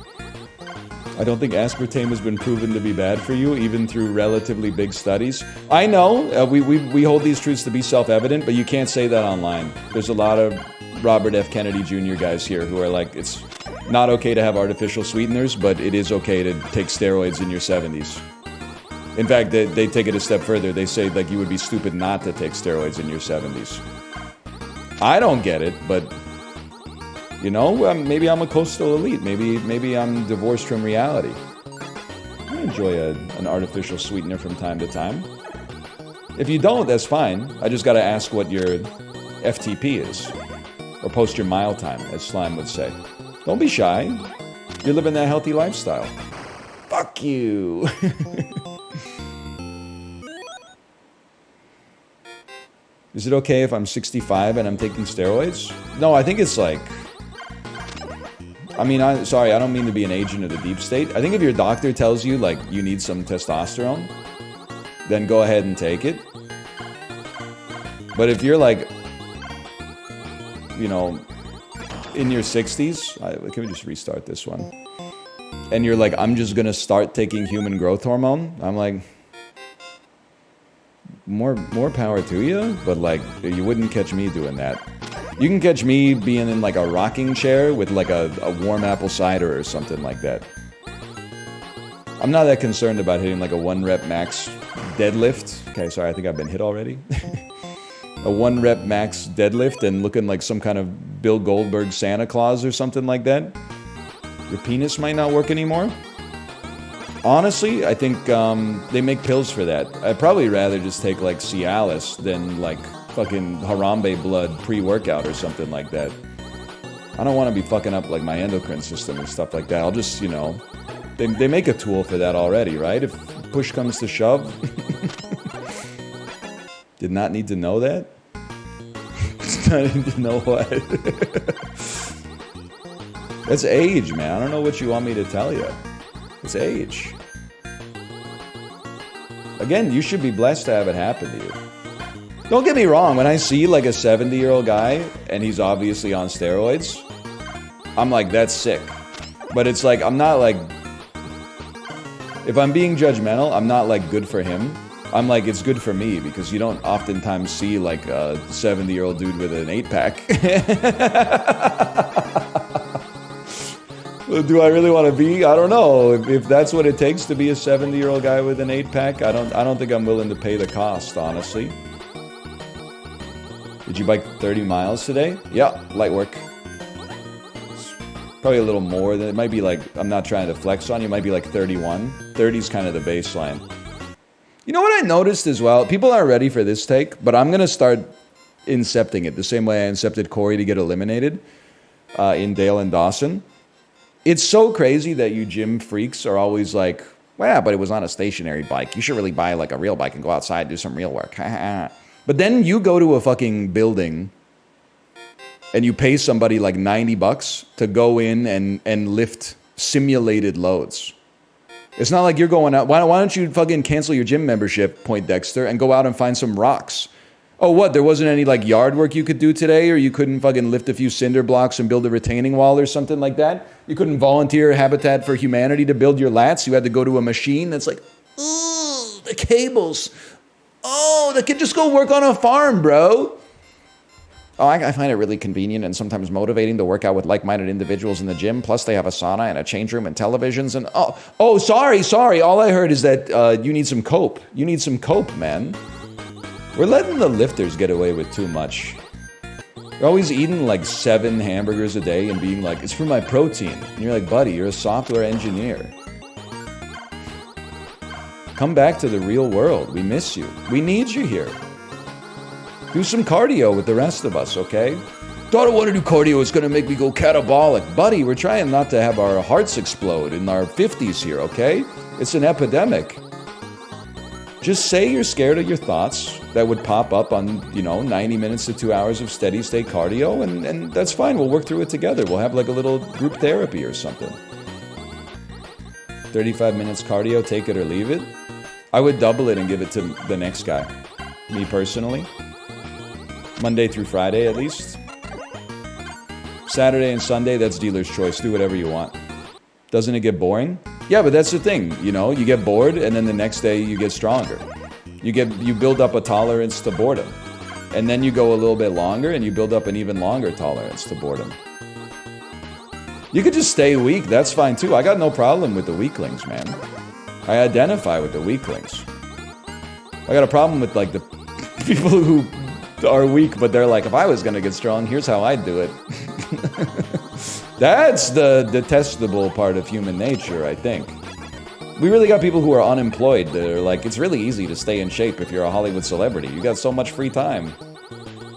I don't think aspartame has been proven to be bad for you, even through relatively big studies. I know, we hold these truths to be self-evident, but you can't say that online. There's a lot of Robert F. Kennedy Jr. guys here who are like, it's not okay to have artificial sweeteners, but it is okay to take steroids in your 70s. In fact, they take it a step further. They say, like, you would be stupid not to take steroids in your 70s. I don't get it, but you know, maybe I'm a coastal elite. Maybe I'm divorced from reality. I enjoy an artificial sweetener from time to time. If you don't, that's fine. I just gotta ask what your FTP is. Or post your mile time, as Slime would say. Don't be shy. You're living that healthy lifestyle. Fuck you. Is it okay if I'm 65 and I'm taking steroids? No, I think it's like... I mean, sorry, I don't mean to be an agent of the deep state. I think if your doctor tells you, like, you need some testosterone, then go ahead and take it. But if you're, like, you know, in your 60s... can we just restart this one? And you're like, I'm just gonna start taking human growth hormone. I'm like... More power to you, but like, you wouldn't catch me doing that. You can catch me being in like a rocking chair with like a warm apple cider or something like that. I'm not that concerned about hitting like a 1 rep max deadlift. Okay, sorry, I think I've been hit already. A 1 rep max deadlift and looking like some kind of Bill Goldberg Santa Claus or something like that. Your penis might not work anymore. Honestly, I think they make pills for that. I'd probably rather just take like Cialis than like fucking Harambe blood pre-workout or something like that. I don't want to be fucking up like my endocrine system and stuff like that. I'll just, you know, they make a tool for that already, right? If push comes to shove. Did not need to know that? Just not need to know what? That's age, man. I don't know what you want me to tell you. It's age. Again, you should be blessed to have it happen to you. Don't get me wrong, when I see like a 70-year-old guy and he's obviously on steroids, I'm like, that's sick. But it's like, I'm not like, if I'm being judgmental, I'm not like good for him. I'm like, it's good for me because you don't oftentimes see like a 70-year-old dude with an 8-pack. Do I really want to be? I don't know. If that's what it takes to be a 70-year-old guy with an 8-pack, I don't think I'm willing to pay the cost, honestly. Did you bike 30 miles today? Yeah, light work. It's probably a little more than it might be like, I'm not trying to flex on you, it might be like 31. 30 is kind of the baseline. You know what I noticed as well? People aren't ready for this take, but I'm going to start incepting it the same way I incepted Corey to get eliminated in Dale and Dawson. It's so crazy that you gym freaks are always like, well, yeah, but it was on a stationary bike. You should really buy like a real bike and go outside and do some real work. But then you go to a fucking building and you pay somebody like $90 to go in and lift simulated loads. It's not like you're going out. Why don't you fucking cancel your gym membership, Poindexter, and go out and find some rocks? Oh, what? There wasn't any like yard work you could do today, or you couldn't fucking lift a few cinder blocks and build a retaining wall or something like that? You couldn't volunteer Habitat for Humanity to build your lats? You had to go to a machine that's like, ooh, the cables. Oh, they could just go work on a farm, bro. Oh, I find it really convenient and sometimes motivating to work out with like-minded individuals in the gym. Plus, they have a sauna and a change room and televisions. And sorry. All I heard is that you need some cope. You need some cope, man. We're letting the lifters get away with too much. You're always eating like 7 hamburgers a day and being like, it's for my protein. And you're like, buddy, you're a software engineer. Come back to the real world. We miss you. We need you here. Do some cardio with the rest of us, okay? Don't want to do cardio. It's going to make me go catabolic. Buddy, we're trying not to have our hearts explode in our 50s here, okay? It's an epidemic. Just say you're scared of your thoughts that would pop up on, 90 minutes to 2 hours of steady state cardio, and that's fine. We'll work through it together. We'll have like a little group therapy or something. 35 minutes cardio, take it or leave it. I would double it and give it to the next guy. Me personally. Monday through Friday at least. Saturday and Sunday, that's dealer's choice. Do whatever you want. Doesn't it get boring? Yeah, but that's the thing, you get bored and then the next day you get stronger. You build up a tolerance to boredom. And then you go a little bit longer and you build up an even longer tolerance to boredom. You could just stay weak, that's fine too. I got no problem with the weaklings, man. I identify with the weaklings. I got a problem with like the people who are weak, but they're like, if I was gonna get strong, here's how I'd do it. That's the detestable part of human nature, I think. We really got people who are unemployed. They're like, it's really easy to stay in shape if you're a Hollywood celebrity. You got so much free time.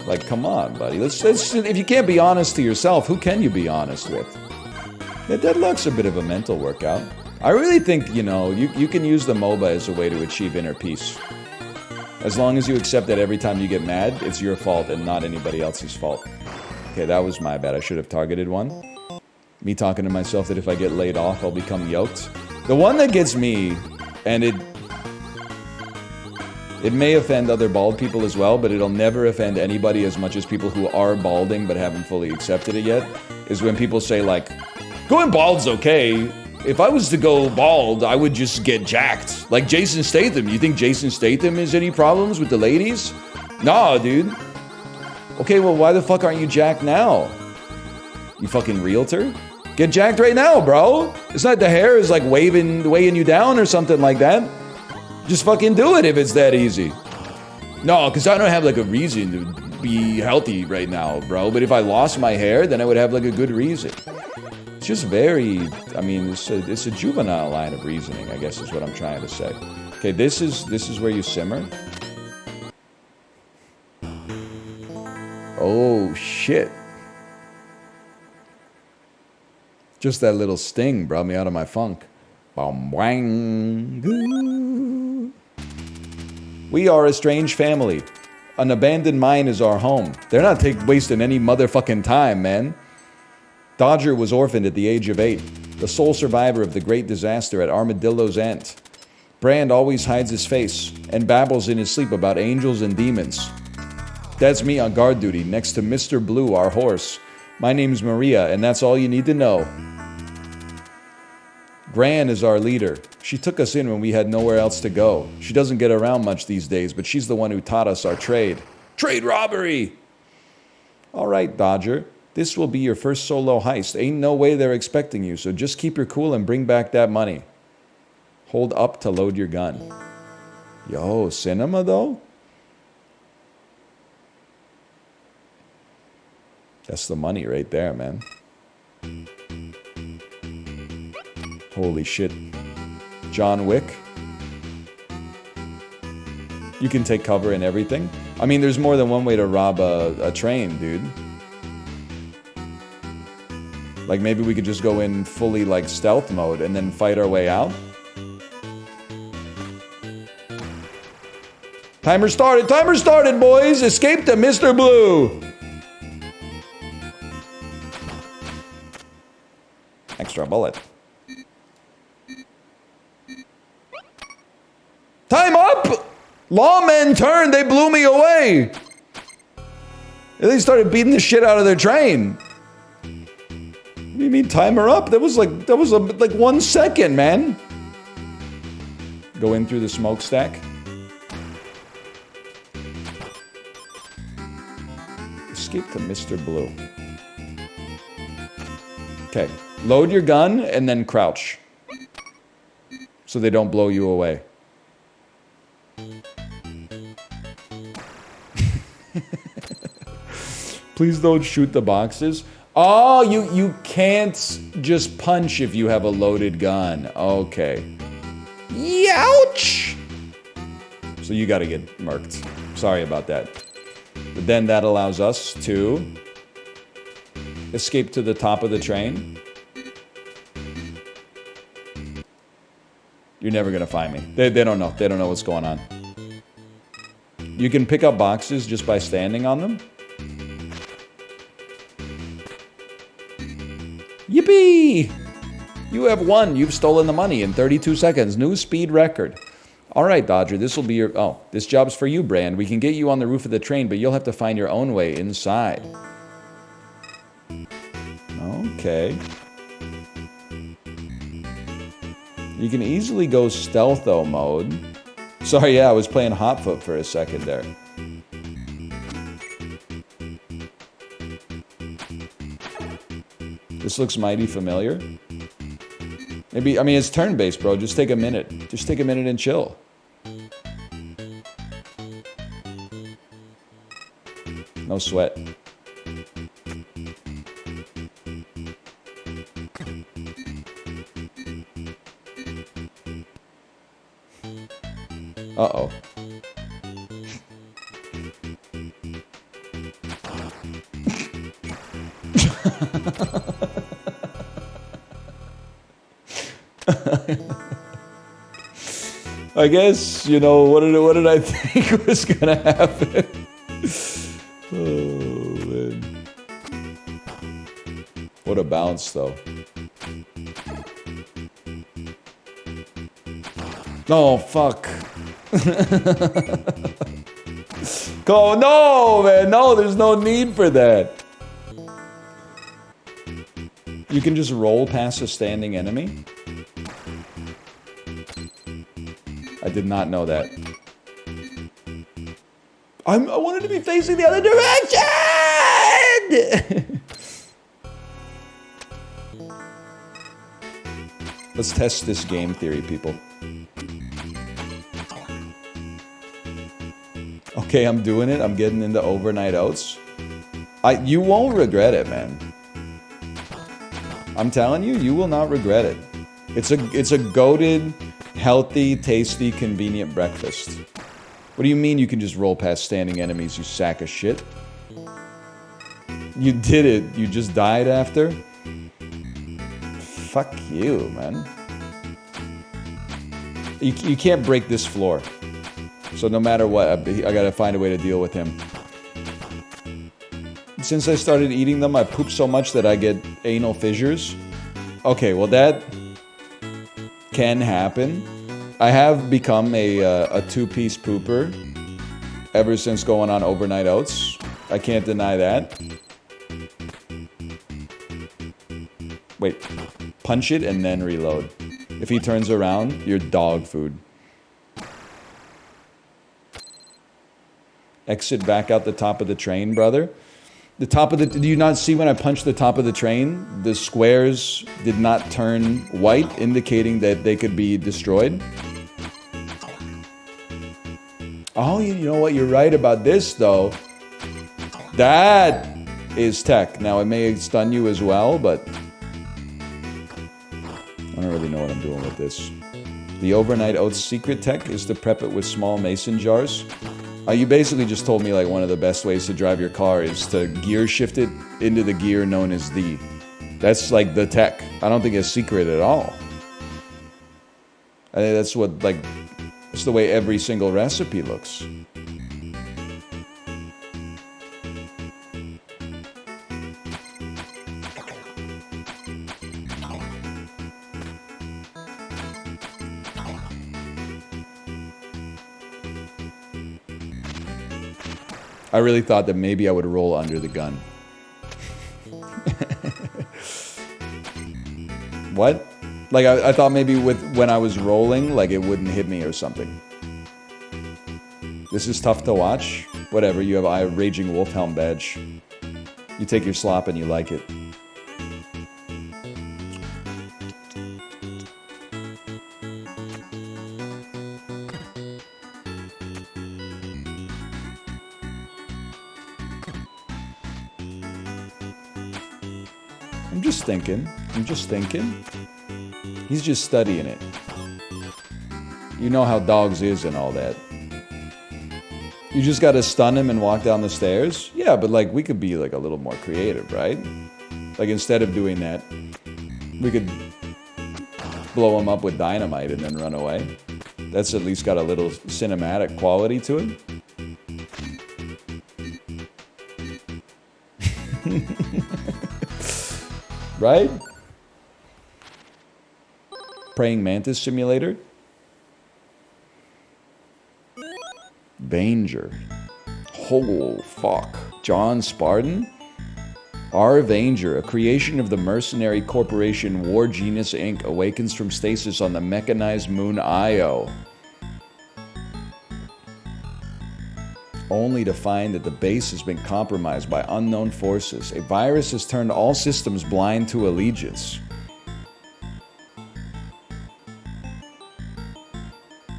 Like, come on, buddy. Let's if you can't be honest to yourself, who can you be honest with? Yeah, Deadlock's a bit of a mental workout. I really think, you know, you can use the MOBA as a way to achieve inner peace. As long as you accept that every time you get mad, it's your fault and not anybody else's fault. Okay, that was my bad. I should have targeted one. Me talking to myself that if I get laid off, I'll become yoked. The one that gets me, and it may offend other bald people as well, but it'll never offend anybody as much as people who are balding but haven't fully accepted it yet, is when people say, like, going bald's okay. If I was to go bald, I would just get jacked. Like Jason Statham. You think Jason Statham has any problems with the ladies? Nah, dude. Okay, well, why the fuck aren't you jacked now? You fucking realtor? Get jacked right now, bro. It's not the hair is like weighing you down or something like that. Just fucking do it if it's that easy. No, because I don't have like a reason to be healthy right now, bro. But if I lost my hair, then I would have like a good reason. It's just very, I mean, it's a juvenile line of reasoning, I guess is what I'm trying to say. Okay, this is where you simmer. Oh, shit. Just that little sting brought me out of my funk. Bam, wang, goo. We are a strange family. An abandoned mine is our home. They're not wasting any motherfucking time, man. Dodger was orphaned at the age of 8, the sole survivor of the great disaster at Armadillo's End. Brand always hides his face and babbles in his sleep about angels and demons. That's me on guard duty next to Mr. Blue, our horse. My name's Maria, and that's all you need to know. Gran is our leader. She took us in when we had nowhere else to go. She doesn't get around much these days, but she's the one who taught us our trade. Trade robbery! All right, Dodger. This will be your first solo heist. Ain't no way they're expecting you, so just keep your cool and bring back that money. Hold up to load your gun. Yo, cinema though? That's the money right there, man. Holy shit. John Wick. You can take cover in everything. I mean, there's more than one way to rob a train, dude. Like, maybe we could just go in fully, like, stealth mode and then fight our way out. Timer started, boys! Escape to Mr. Blue! Extra bullet. Time up! Lawmen turned, they blew me away! They started beating the shit out of their train. What do you mean timer up? That was like 1 second, man. Go in through the smokestack. Escape to Mr. Blue. Okay. Load your gun and then crouch. So they don't blow you away. Please don't shoot the boxes. Oh, you can't just punch if you have a loaded gun. Okay. Youch! So you gotta get murked. Sorry about that. But then that allows us to escape to the top of the train. You're never gonna find me. They don't know. They don't know what's going on. You can pick up boxes just by standing on them. Yippee! You have won. You've stolen the money in 32 seconds. New speed record. All right, Dodger, this will be your... Oh, this job's for you, Brand. We can get you on the roof of the train, but you'll have to find your own way inside. Okay. You can easily go stealtho mode. Sorry, yeah, I was playing Hotfoot for a second there. This looks mighty familiar. Maybe, I mean, it's turn-based, bro. Just take a minute. Just take a minute and chill. No sweat. Uh-oh. I guess, you know, what did I think was gonna happen? Oh, man. What a bounce, though. Oh, fuck. Go, no, man, no, there's no need for that. You can just roll past a standing enemy? I did not know that. I wanted to be facing the other direction! Let's test this game theory, people. Okay, I'm doing it. I'm getting into overnight oats. You won't regret it, man. I'm telling you, you will not regret it. It's a goated, healthy, tasty, convenient breakfast. What do you mean you can just roll past standing enemies, you sack of shit? You did it. You just died after? Fuck you, man. You can't break this floor. So no matter what, I gotta find a way to deal with him. Since I started eating them, I poop so much that I get anal fissures. Okay, well that can happen. I have become a two-piece pooper ever since going on overnight oats. I can't deny that. Wait, punch it and then reload. If he turns around, you're dog food. Exit back out the top of the train, brother. The top of the... Do you not see when I punched the top of the train? The squares did not turn white, indicating that they could be destroyed. Oh, you know what? You're right about this, though. That is tech. Now, it may stun you as well, but... I don't really know what I'm doing with this. The overnight oats secret tech is to prep it with small mason jars. You basically just told me like one of the best ways to drive your car is to gear shift it into the gear known as the. That's like the tech. I don't think it's secret at all. I think that's what like, it's the way every single recipe looks. I really thought that maybe I would roll under the gun. What? Like, I thought maybe when I was rolling, like, it wouldn't hit me or something. This is tough to watch. Whatever, you have a Raging Wolfhelm badge. You take your slop and you like it. I'm just thinking. He's just studying it. You know how dogs is and all that. You just gotta stun him and walk down the stairs? Yeah, but like, we could be like a little more creative, right? Like, instead of doing that, we could blow him up with dynamite and then run away. That's at least got a little cinematic quality to it. Right? Praying Mantis Simulator? Banter. Oh, fuck. John Spartan? R. Vanger, a creation of the mercenary corporation War Genius Inc., awakens from stasis on the mechanized moon Io, only to find that the base has been compromised by unknown forces. A virus has turned all systems blind to allegiance.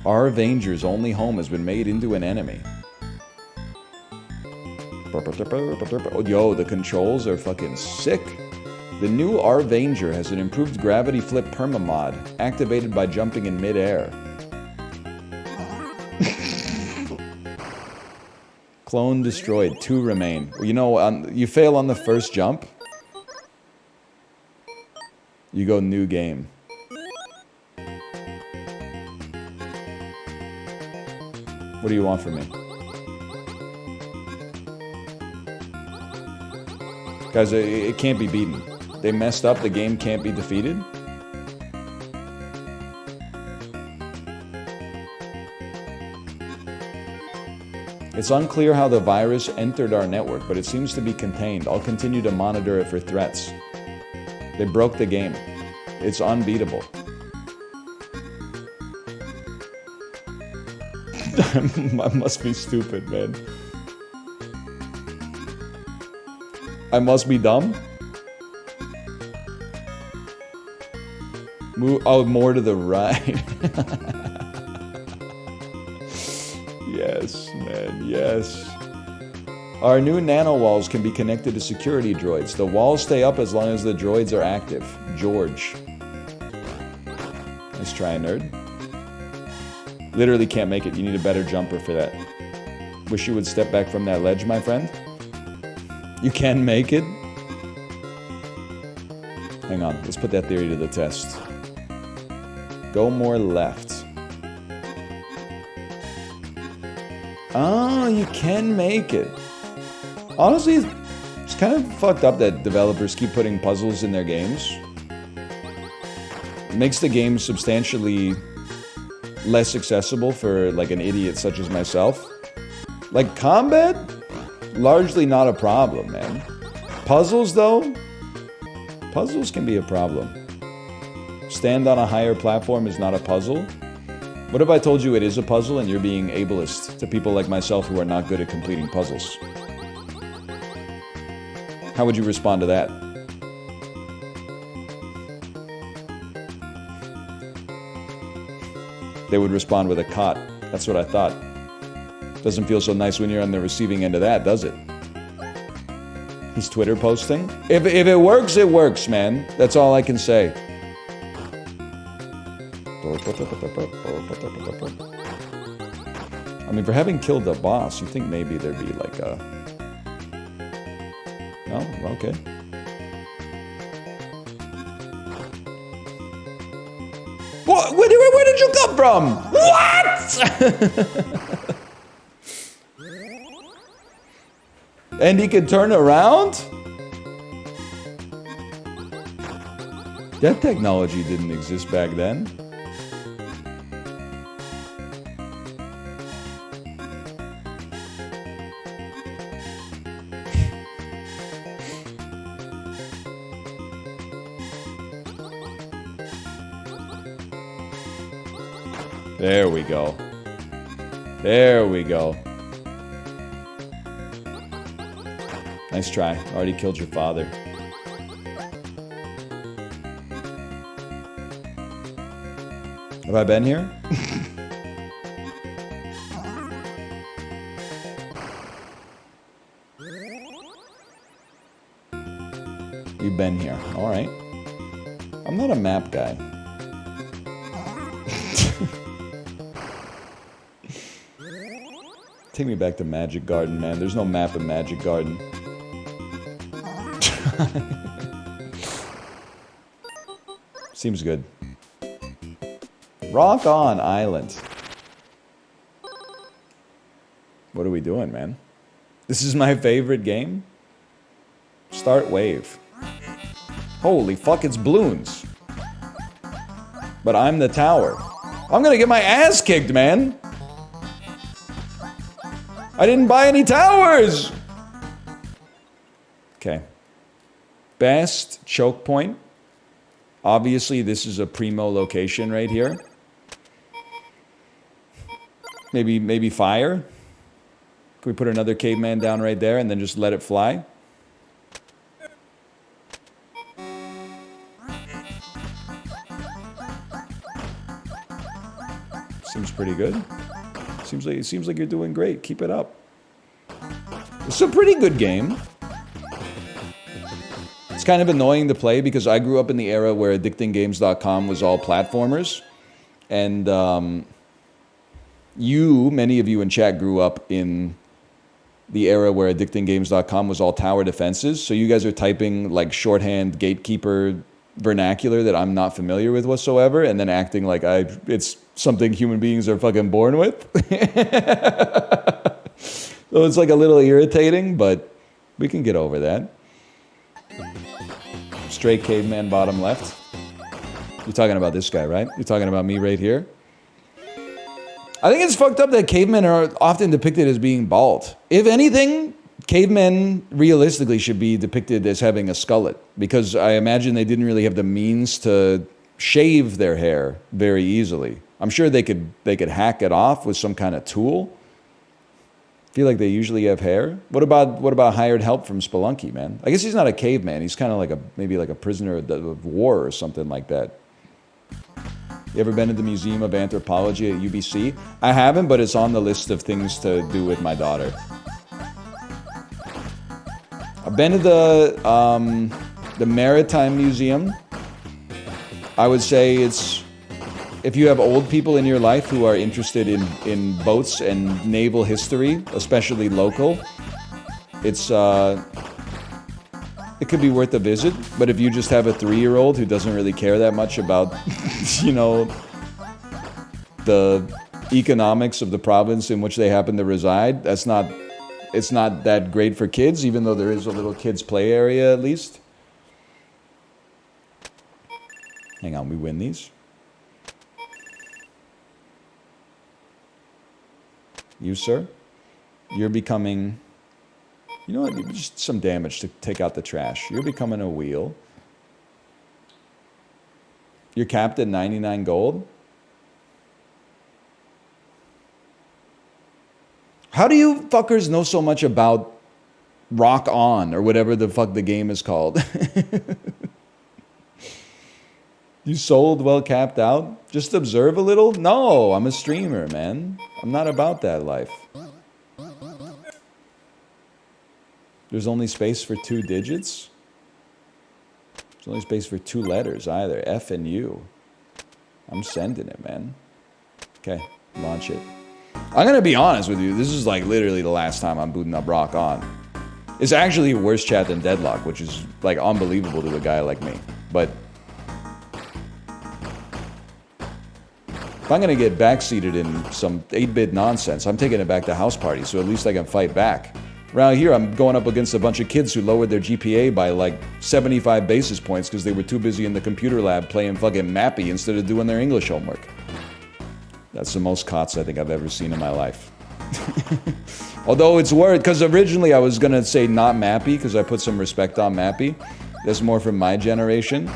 Our Avenger's only home has been made into an enemy. Yo, the controls are fucking sick. The new R-Vanger has an improved gravity flip perma mod, activated by jumping in mid-air. Clone destroyed. 2 remain. You know, you fail on the first jump. You go new game. What do you want from me? Guys, it can't be beaten. They messed up. The game can't be defeated. It's unclear how the virus entered our network, but it seems to be contained. I'll continue to monitor it for threats. They broke the game. It's unbeatable. I must be stupid, man. I must be dumb? Move, oh, more to the right. Yes, man, yes. Our new nano walls can be connected to security droids. The walls stay up as long as the droids are active. George. Nice try, nerd. Literally can't make it. You need a better jumper for that. Wish you would step back from that ledge, my friend. You can make it. Hang on, let's put that theory to the test. Go more left. Oh, you can make it. Honestly, it's kind of fucked up that developers keep putting puzzles in their games. It makes the game substantially less accessible for like an idiot such as myself. Like combat, largely not a problem, man. Puzzles though, puzzles can be a problem. Stand on a higher platform is not a puzzle. What if I told you it is a puzzle and you're being ableist to people like myself who are not good at completing puzzles? How would you respond to that? They would respond with a cot. That's what I thought. Doesn't feel so nice when you're on the receiving end of that, does it? He's Twitter posting? If it works, man. That's all I can say. I mean, for having killed the boss, you think maybe there'd be like a... No? Okay. What? Where did you come from? What? And he can turn around? That technology didn't exist back then. There we go. There we go. Nice try. Already killed your father. Have I been here? You've been here. All right. I'm not a map guy. Take me back to Magic Garden, man. There's no map in Magic Garden. Seems good. Rock on Island. What are we doing, man? This is my favorite game. Start wave. Holy fuck, it's balloons. But I'm the tower. I'm gonna get my ass kicked, man. I didn't buy any towers! Okay. Best choke point. Obviously, this is a primo location right here. Maybe fire? Can we put another caveman down right there and then just let it fly? Seems pretty good. Seems like you're doing great. Keep it up. It's a pretty good game. It's kind of annoying to play because I grew up in the era where addictinggames.com was all platformers. And many of you in chat grew up in the era where addictinggames.com was all tower defenses. So you guys are typing like shorthand gatekeeper vernacular that I'm not familiar with whatsoever, and then acting like it's something human beings are fucking born with. So it's like a little irritating, but we can get over that. Straight caveman bottom left. You're talking about this guy, right? You're talking about me right here? I think it's fucked up that cavemen are often depicted as being bald. If anything, cavemen realistically should be depicted as having a skullet, because I imagine they didn't really have the means to shave their hair very easily. I'm sure they could hack it off with some kind of tool. I feel like they usually have hair. What about hired help from Spelunky, man? I guess he's not a caveman. He's kind of like maybe like a prisoner of war or something like that. You ever been to the Museum of Anthropology at UBC? I haven't, but it's on the list of things to do with my daughter. I've been to the Maritime Museum. I would say it's, if you have old people in your life who are interested in boats and naval history, especially local, it could be worth a visit. But if you just have a 3-year-old who doesn't really care that much about, you know, the economics of the province in which they happen to reside, it's not that great for kids, even though there is a little kids play area at least. Hang on, we win these. You, sir, you're becoming, you know what, just some damage to take out the trash. You're becoming a wheel. You're capped at 99 gold. How do you fuckers know so much about Rock On or whatever the fuck the game is called? You sold well capped out? Just observe a little? No, I'm a streamer, man. I'm not about that life. There's only space for 2 digits? There's only space for 2 letters either. F and U. I'm sending it, man. Okay, launch it. I'm gonna be honest with you. This is like literally the last time I'm booting up Rock On. It's actually a worse chat than Deadlock, which is like unbelievable to a guy like me. But if I'm gonna get backseated in some 8-bit nonsense, I'm taking it back to house party, so at least I can fight back. Around here, I'm going up against a bunch of kids who lowered their GPA by like 75 basis points because they were too busy in the computer lab playing fucking Mappy instead of doing their English homework. That's the most COTS I think I've ever seen in my life. Although it's weird, because originally I was gonna say not Mappy because I put some respect on Mappy. That's more from my generation.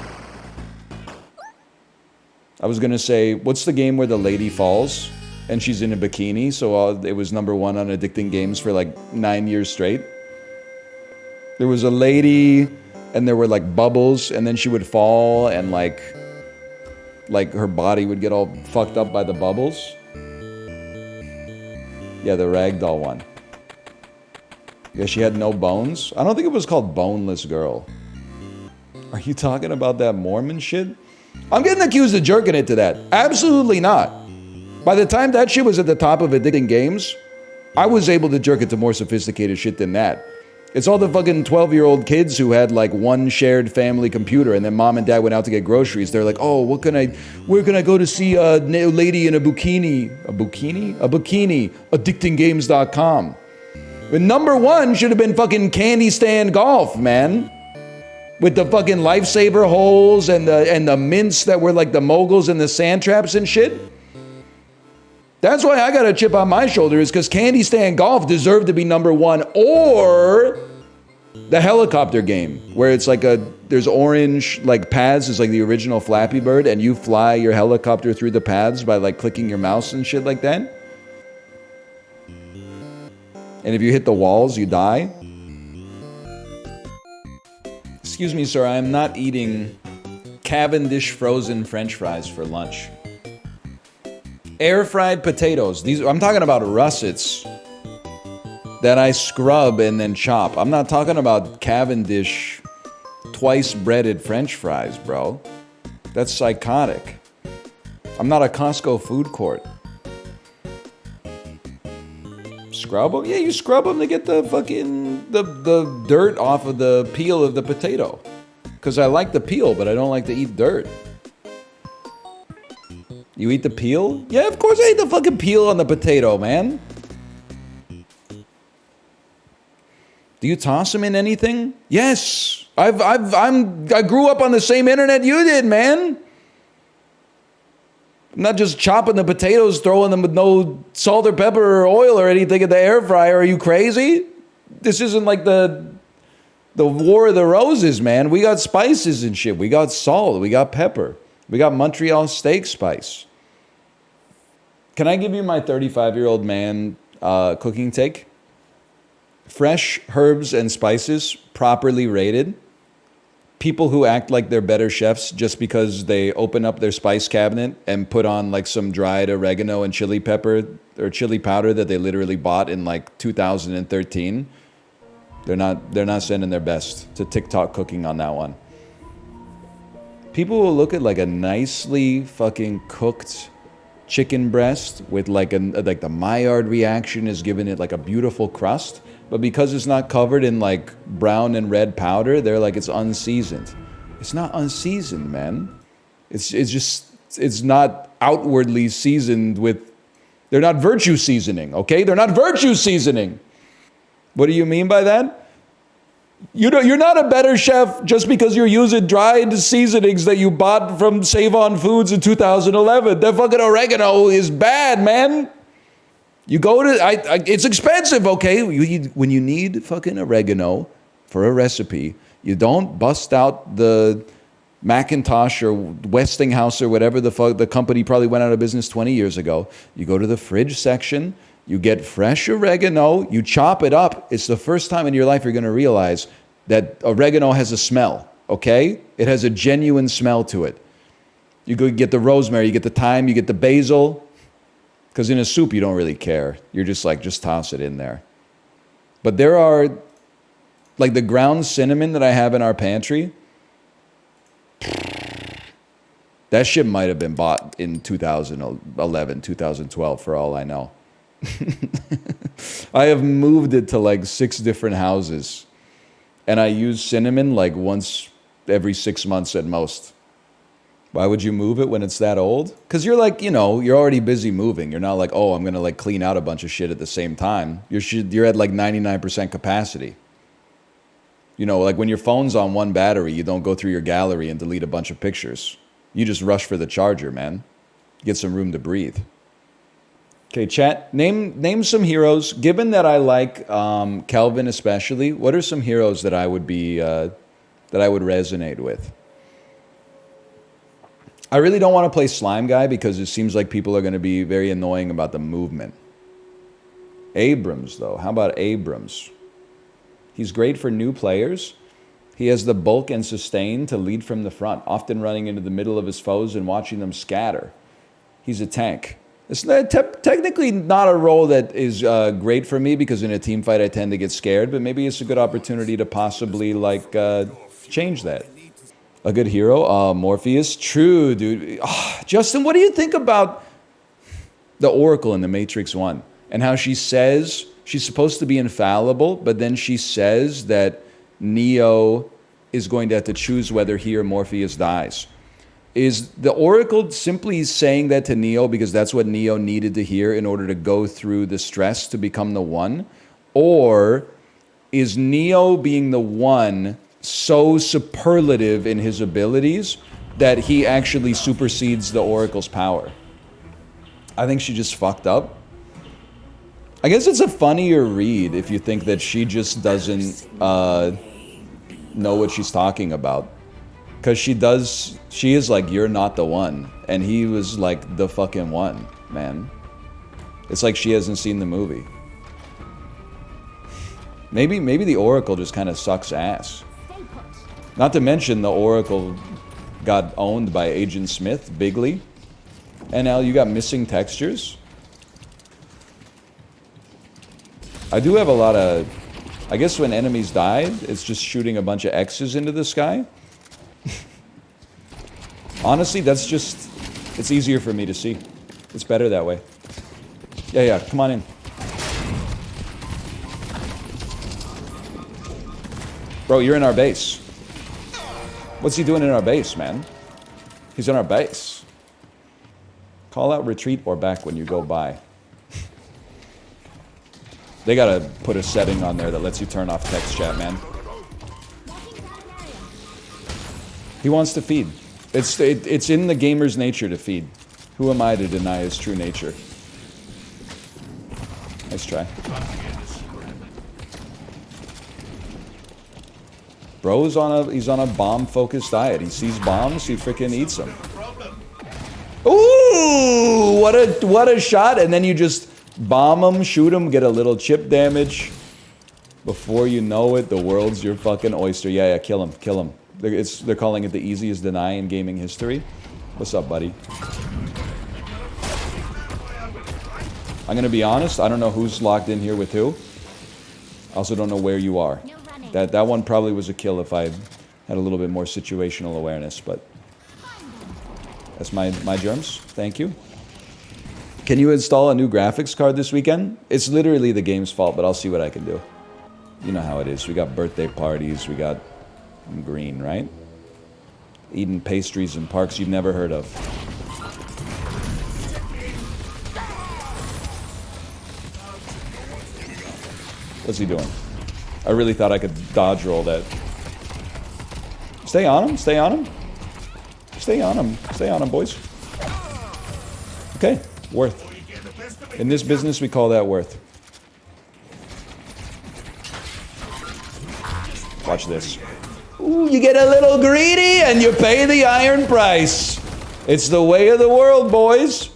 I was gonna say, what's the game where the lady falls and she's in a bikini? So it was #1 on Addicting Games for like 9 years straight. There was a lady and there were like bubbles and then she would fall and like her body would get all fucked up by the bubbles. Yeah, the ragdoll one. Yeah, she had no bones. I don't think it was called Boneless Girl. Are you talking about that Mormon shit? I'm getting accused of jerking it to that. Absolutely not. By the time that shit was at the top of Addicting Games, I was able to jerk it to more sophisticated shit than that. It's all the fucking 12-year-old kids who had like one shared family computer and then mom and dad went out to get groceries. They're like, oh, where can I go to see a lady in a bikini? A bikini? A bikini. Addictinggames.com. But #1 should have been fucking Candy Stand Golf, man. With the fucking lifesaver holes and the mints that were like the moguls and the sand traps and shit. That's why I got a chip on my shoulder, is because Candy Stand Golf deserved to be #1, or the helicopter game, where it's like there's orange like paths, it's like the original Flappy Bird, and you fly your helicopter through the paths by like clicking your mouse and shit like that. And if you hit the walls, you die. Excuse me, sir, I am not eating Cavendish frozen French fries for lunch. Air fried potatoes. I'm talking about russets. that I scrub and then chop. I'm not talking about Cavendish twice breaded French fries, bro. That's psychotic. I'm not a Costco food court. Scrub them? Yeah, you scrub them to get the fucking the dirt off of the peel of the potato. Because I like the peel, but I don't like to eat dirt. You eat the peel? Yeah, of course I eat the fucking peel on the potato, man. Do you toss them in anything? Yes. I grew up on the same internet you did, man. I'm not just chopping the potatoes, throwing them with no salt or pepper or oil or anything in the air fryer. Are you crazy? This isn't like the War of the Roses, man. We got spices and shit. We got salt. We got pepper. We got Montreal steak spice. Can I give you my 35-year-old man cooking take? Fresh herbs and spices, properly rated. People who act like they're better chefs just because they open up their spice cabinet and put on like some dried oregano and chili pepper or chili powder that they literally bought in like 2013. They're not sending their best to TikTok cooking on that one. People will look at like a nicely fucking cooked chicken breast with like the Maillard reaction is giving it like a beautiful crust. But because it's not covered in like brown and red powder, they're like it's unseasoned. It's not unseasoned, man. It's not outwardly seasoned with. They're not virtue seasoning, okay? They're not virtue seasoning. What do you mean by that? You're not a better chef just because you're using dried seasonings that you bought from Save On Foods in 2011. That fucking oregano is bad, man. You go to, it's expensive, okay? When you need fucking oregano for a recipe, you don't bust out the Macintosh or Westinghouse or whatever the fuck, the company probably went out of business 20 years ago. You go to the fridge section, you get fresh oregano, you chop it up. It's the first time in your life you're going to realize that oregano has a smell, okay? It has a genuine smell to it. You go get the rosemary, you get the thyme, you get the basil. Because in a soup, you don't really care. You're just like, just toss it in there. But there are, like the ground cinnamon that I have in our pantry, that shit might have been bought in 2011, 2012, for all I know. I have moved it to like 6 different houses. And I use cinnamon like once every 6 months at most. Why would you move it when it's that old? Because you're like, you're already busy moving. You're not like, oh, I'm going to like clean out a bunch of shit at the same time. You're at like 99% capacity. Like when your phone's on one battery, you don't go through your gallery and delete a bunch of pictures. You just rush for the charger, man. Get some room to breathe. Okay, chat, name some heroes. Given that I like Kelvin especially, what are some heroes that I would resonate with? I really don't want to play Slime Guy because it seems like people are going to be very annoying about the movement. Abrams, though. How about Abrams? He's great for new players. He has the bulk and sustain to lead from the front, often running into the middle of his foes and watching them scatter. He's a tank. It's technically not a role that is great for me because in a team fight I tend to get scared, but maybe it's a good opportunity to possibly change that. A good hero, Morpheus. True, dude. Justin, what do you think about the Oracle in The Matrix 1? And how she says she's supposed to be infallible, but then she says that Neo is going to have to choose whether he or Morpheus dies. Is the Oracle simply saying that to Neo because that's what Neo needed to hear in order to go through the stress to become the One? Or is Neo being the One so superlative in his abilities that he actually supersedes the Oracle's power? I think she just fucked up. I guess it's a funnier read if you think that she just doesn't know what she's talking about. Because she is like, you're not the one. And he was like the fucking one, man. It's like she hasn't seen the movie. Maybe the Oracle just kind of sucks ass. Not to mention the Oracle got owned by Agent Smith, bigly. And now you got missing textures. I do have a lot of... I guess when enemies died, it's just shooting a bunch of X's into the sky. Honestly, that's just... It's easier for me to see. It's better that way. Yeah, come on in. Bro, you're in our base. What's he doing in our base, man? He's in our base. Call out retreat or back when you go by. They gotta put a setting on there that lets you turn off text chat, man. He wants to feed. It's in the gamer's nature to feed. Who am I to deny his true nature? Nice try. Bro is he's on a bomb-focused diet. He sees bombs, he freaking eats them. Ooh, what a shot! And then you just bomb them, shoot them, get a little chip damage. Before you know it, the world's your fucking oyster. Yeah, kill him. They're calling it the easiest deny in gaming history. What's up, buddy? I'm gonna be honest, I don't know who's locked in here with who. I also don't know where you are. That one probably was a kill if I had a little bit more situational awareness, but that's my germs. Thank you. Can you install a new graphics card this weekend? It's literally the game's fault, but I'll see what I can do. You know how it is. We got birthday parties, we got green, right? Eating pastries in parks you've never heard of. What's he doing? I really thought I could dodge roll that. Stay on him, stay on him. Stay on him, boys. Okay, worth. In this business, we call that worth. Watch this. Ooh, you get a little greedy and you pay the iron price. It's the way of the world, boys.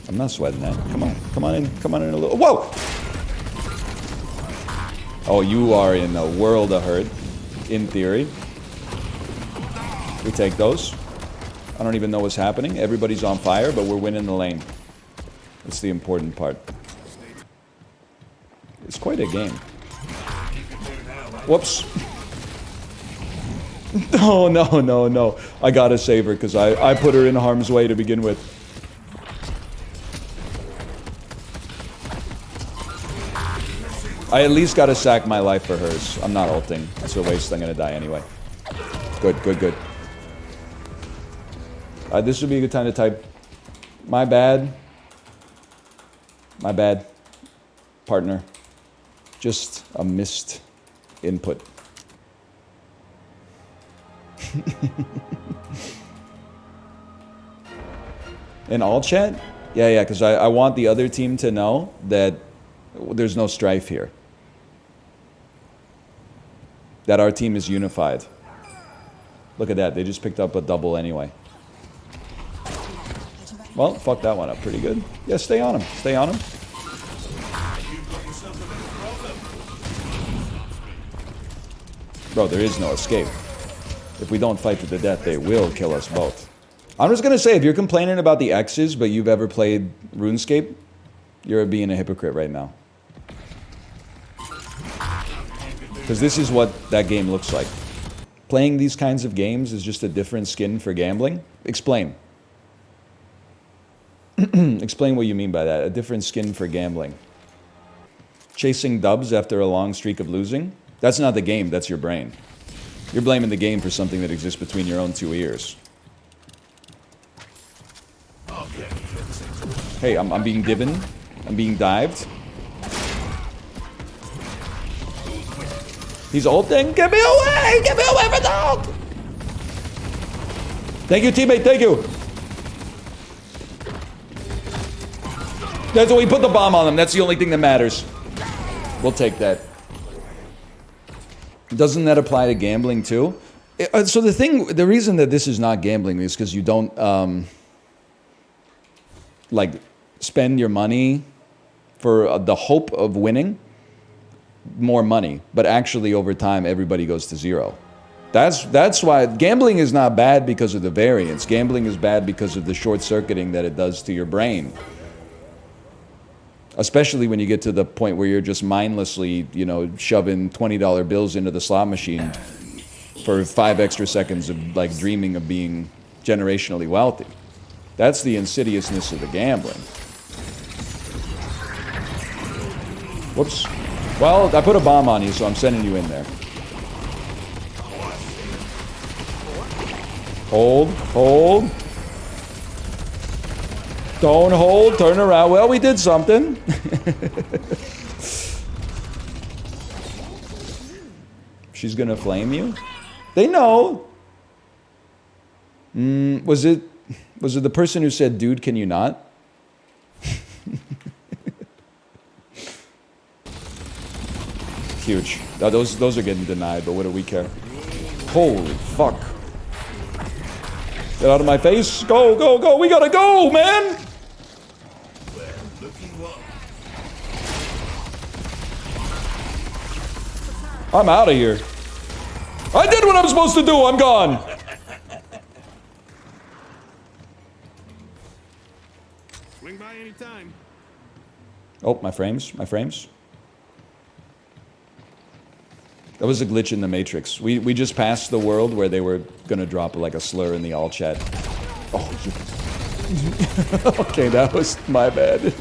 I'm not sweating that. Come on in a little. Whoa! Oh, you are in a world of hurt, in theory. We take those. I don't even know what's happening. Everybody's on fire, but we're winning the lane. That's the important part. It's quite a game. Whoops. No. I gotta save her because I put her in harm's way to begin with. I at least gotta sack my life for hers. I'm not ulting. That's a waste. I'm gonna die anyway. Good. This would be a good time to type, my bad, partner. Just a missed input. In all chat? Yeah, because I want the other team to know that there's no strife here. That our team is unified. Look at that, they just picked up a double anyway. Well, fuck that one up pretty good. Yeah, stay on him. Bro, there is no escape. If we don't fight to the death, they will kill us both. I'm just gonna say, if you're complaining about the X's, but you've ever played RuneScape, you're being a hypocrite right now. Because this is what that game looks like. Playing these kinds of games is just a different skin for gambling. Explain. Explain what you mean by that. A different skin for gambling. Chasing dubs after a long streak of losing? That's not the game, that's your brain. You're blaming the game for something that exists between your own two ears. Hey, I'm being given. I'm being dived. He's ulting. Get me away! Get me away from the ult! Thank you, teammate. Thank you. That's what we put the bomb on them. That's the only thing that matters. We'll take that. Doesn't that apply to gambling too? So the reason that this is not gambling is because you don't like spend your money for the hope of winning. more money, but actually over time everybody goes to zero. That's why gambling is not bad because of the variance. Gambling is bad because of the short-circuiting that it does to your brain. Especially when you get to the point where you're just mindlessly, you know, shoving $20 bills into the slot machine for 5 extra seconds of like dreaming of being generationally wealthy. That's the insidiousness of the gambling. Whoops. Well, I put a bomb on you, so I'm sending you in there. Hold, hold. Don't hold, turn around. Well, we did something. She's gonna flame you? They know. Was it the person who said, dude, can you not? Huge. Those are getting denied, but what do we care? Holy fuck. Get out of my face. Go, go, go. We gotta go, man. I'm out of here. I did what I'm supposed to do. I'm gone. Swing by anytime. Oh, my frames. My frames. That was a glitch in the Matrix. We just passed the world where they were gonna drop like a slur in the all chat. Oh, okay, that was my bad.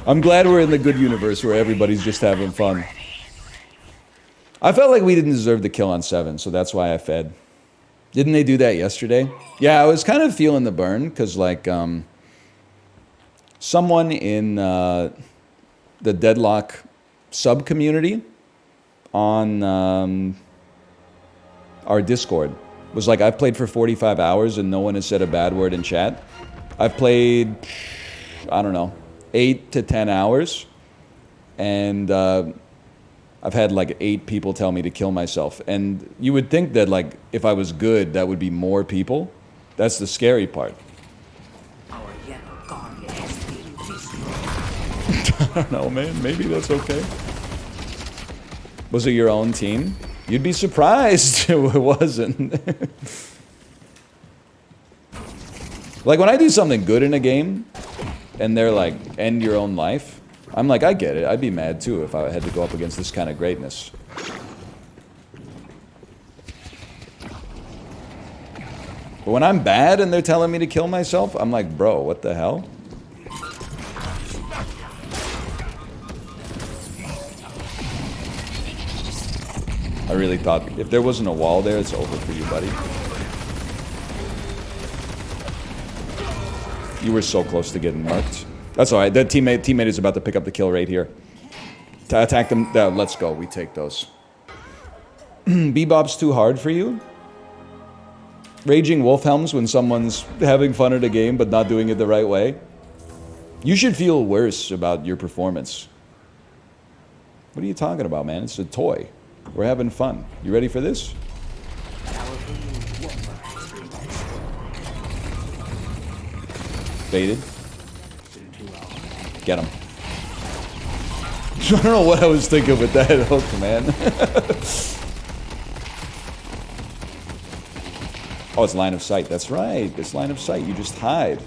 I'm glad we're in the good universe where everybody's just having fun. I felt like we didn't deserve the kill on 7, so that's why I fed. Didn't they do that yesterday? Yeah, I was kind of feeling the burn, because like, someone in the Deadlock sub-community on our Discord was like, I've played for 45 hours and no one has said a bad word in chat. I've played, I don't know, 8 to 10 hours, and I've had like 8 people tell me to kill myself. And you would think that like, if I was good, that would be more people. That's the scary part. I don't know, man. Maybe that's okay. Was it your own team? You'd be surprised it wasn't. Like when I do something good in a game and they're like, end your own life, I'm like, I get it. I'd be mad too if I had to go up against this kind of greatness. But when I'm bad and they're telling me to kill myself, I'm like, bro, what the hell? I really thought if there wasn't a wall there, it's over for you, buddy. You were so close to getting marked. That's all right. That teammate is about to pick up the kill right here. To attack them. Let's go. We take those. Bebop's too hard for you? Raging Wolfhelms when someone's having fun at a game but not doing it the right way? You should feel worse about your performance. What are you talking about, man? It's a toy. We're having fun. You ready for this? Baited. Get him. I don't know what I was thinking with that hook, man. Oh, it's line of sight. That's right. It's line of sight. You just hide.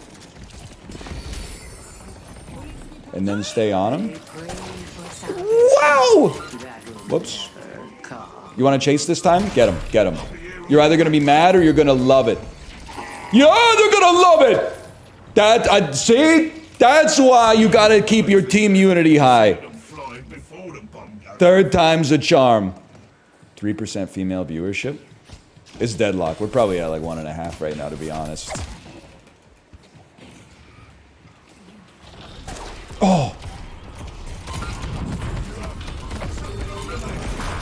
And then stay on him. Wow! Whoops. You want to chase this time? Get him. Get him. You're either going to be mad or you're going to love it. You're either going to love it! See? That's why you got to keep your team unity high. 3rd time's a charm. 3% female viewership? It's Deadlock. We're probably at like 1.5 right now, to be honest. Oh!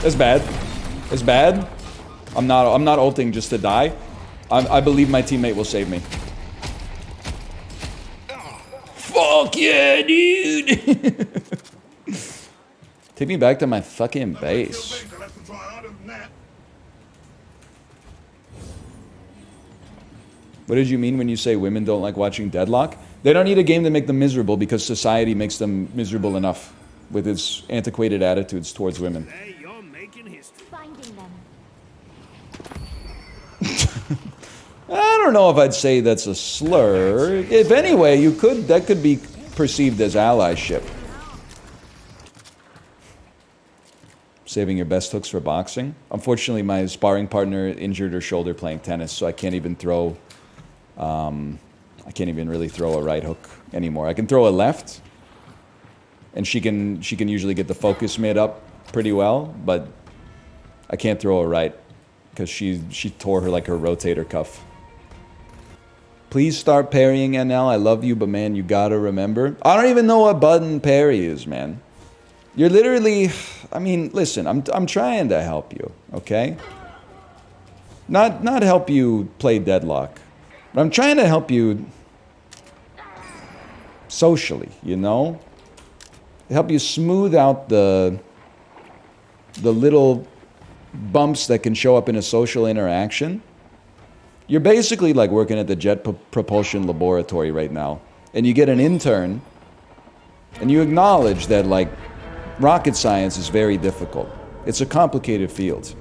That's bad. It's bad. I'm not ulting just to die. I believe my teammate will save me. Fuck yeah, dude! Take me back to my fucking base. What did you mean when you say women don't like watching Deadlock? They don't need a game to make them miserable because society makes them miserable enough. with his antiquated attitudes towards women. Hey, you're making history. Finding them. I don't know if I'd say that's a slur. If anyway, that could be perceived as allyship. Saving your best hooks for boxing. Unfortunately, my sparring partner injured her shoulder playing tennis, so I can't even throw. I can't even really throw a right hook anymore. I can throw a left, and she can usually get the focus mid up pretty well, but I can't throw a right because she tore her rotator cuff. Please start parrying, NL. I love you, but man, you gotta remember. I don't even know what button parry is, man. You're literally, I mean, listen, I'm trying to help you, okay? Not help you play Deadlock, but I'm trying to help you socially, you know? Help you smooth out the little bumps that can show up in a social interaction. You're basically like working at the Jet Propulsion Laboratory right now, and you get an intern, and you acknowledge that like rocket science is very difficult. It's a complicated field.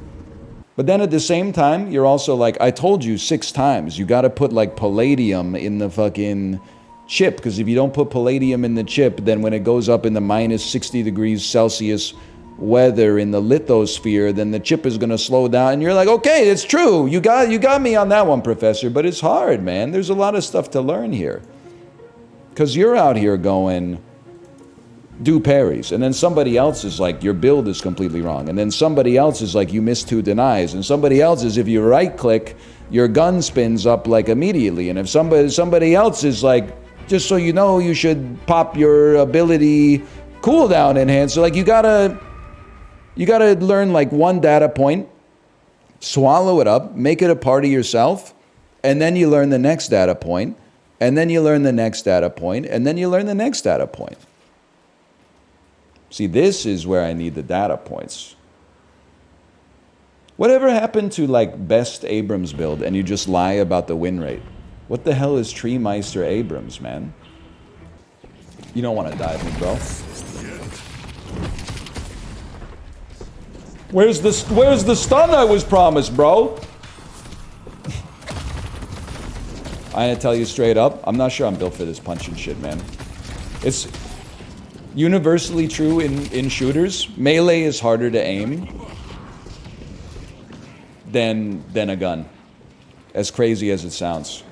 But then at the same time, you're also like, I told you 6 times, you gotta put like palladium in the fucking chip, because if you don't put palladium in the chip, then when it goes up in the minus 60 degrees Celsius weather in the lithosphere, then the chip is gonna slow down. And you're like, okay, it's true. You got me on that one, Professor, but it's hard, man. There's a lot of stuff to learn here. Because you're out here going, do parries, and then somebody else is like, your build is completely wrong, and then somebody else is like, you missed 2 denies, and somebody else is, if you right click, your gun spins up like immediately, and if somebody else is like, just so you know, you should pop your ability cooldown enhancer. Like you gotta learn like one data point, swallow it up, make it a part of yourself, and then you learn the next data point, and then you learn the next data point, and then you learn the next data point. See, this is where I need the data points. Whatever happened to like best Abrams build and you just lie about the win rate? What the hell is Tree Meister Abrams, man? You don't want to dive me, bro. Where's the stun I was promised, bro? I'm gonna tell you straight up, I'm not sure I'm built for this punching shit, man. It's universally true in shooters. Melee is harder to aim than a gun. As crazy as it sounds.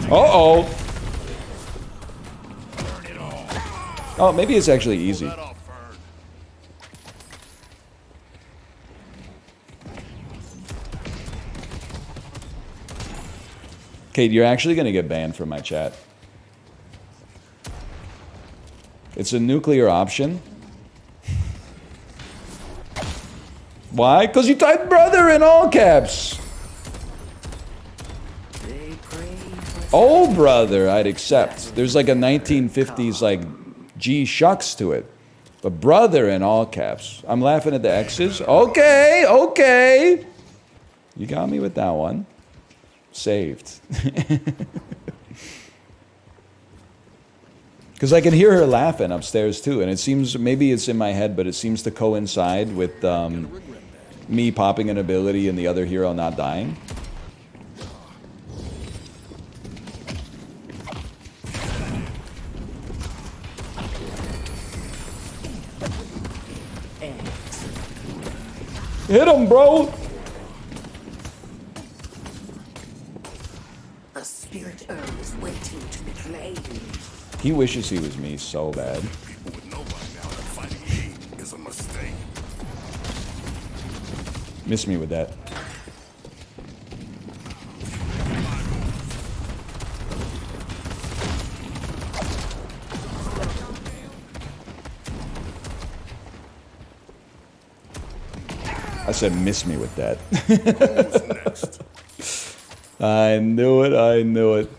Uh-oh. Oh, maybe it's actually easy. Kate, you're actually gonna get banned from my chat. It's a nuclear option. Why? Because you typed brother in all caps. Oh, brother, I'd accept. There's like a 1950s like G shucks to it. But brother in all caps. I'm laughing at the X's. Okay, okay. You got me with that one. Saved. Because I can hear her laughing upstairs too, and it seems, maybe it's in my head, but it seems to coincide with me popping an ability and the other hero not dying. Hit him, bro! A spirit urn is waiting to be claimed. He wishes he was me so bad. People would know by now that fighting me is a mistake. Miss me with that. I said miss me with that. Who's next? I knew it, I knew it.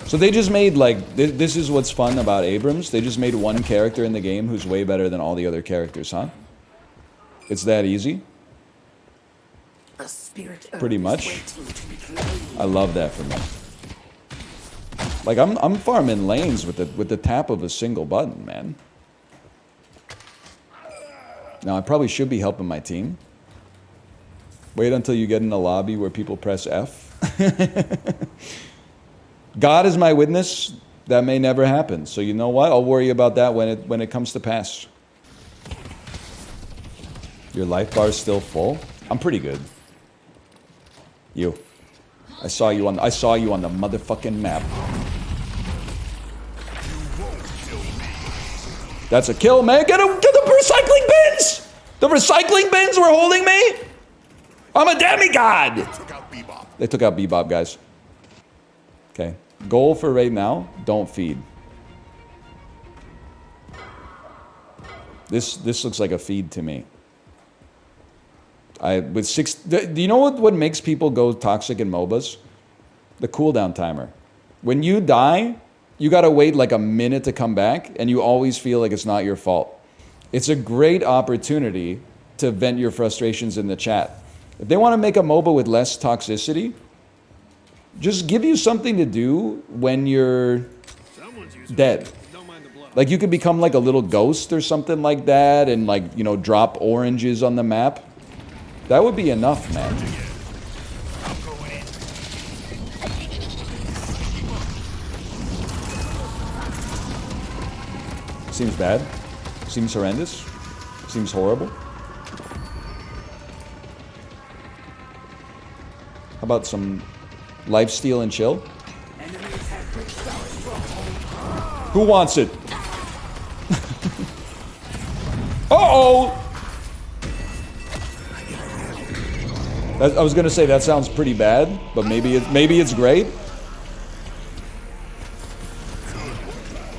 So they just made like, this is what's fun about Abrams. They just made one character in the game who's way better than all the other characters, huh? It's that easy? A spirit urn Pretty is much. waiting to be claimed. I love that for me. Like I'm farming lanes with the tap of a single button, man. Now I probably should be helping my team. Wait until you get in a lobby where people press F. God is my witness. That may never happen. So you know what? I'll worry about that when it comes to pass. Your life bar is still full? I'm pretty good. You. I saw you on the motherfucking map. That's a kill, man. Get the recycling bins! The recycling bins were holding me? I'm a demigod! They took out Bebop, guys. Okay. Goal for right now, don't feed. This looks like a feed to me. Do you know what makes people go toxic in MOBAs? The cooldown timer. When you die, you gotta wait like a minute to come back, and you always feel like it's not your fault. It's a great opportunity to vent your frustrations in the chat. If they want to make a MOBA with less toxicity, just give you something to do when you're dead. Like you could become like a little ghost or something like that, and like, you know, drop oranges on the map. That would be enough, man. Seems bad. Seems horrendous. Seems horrible. How about some lifesteal and chill? Who wants it? Uh-oh! I was gonna say that sounds pretty bad, but maybe it's great.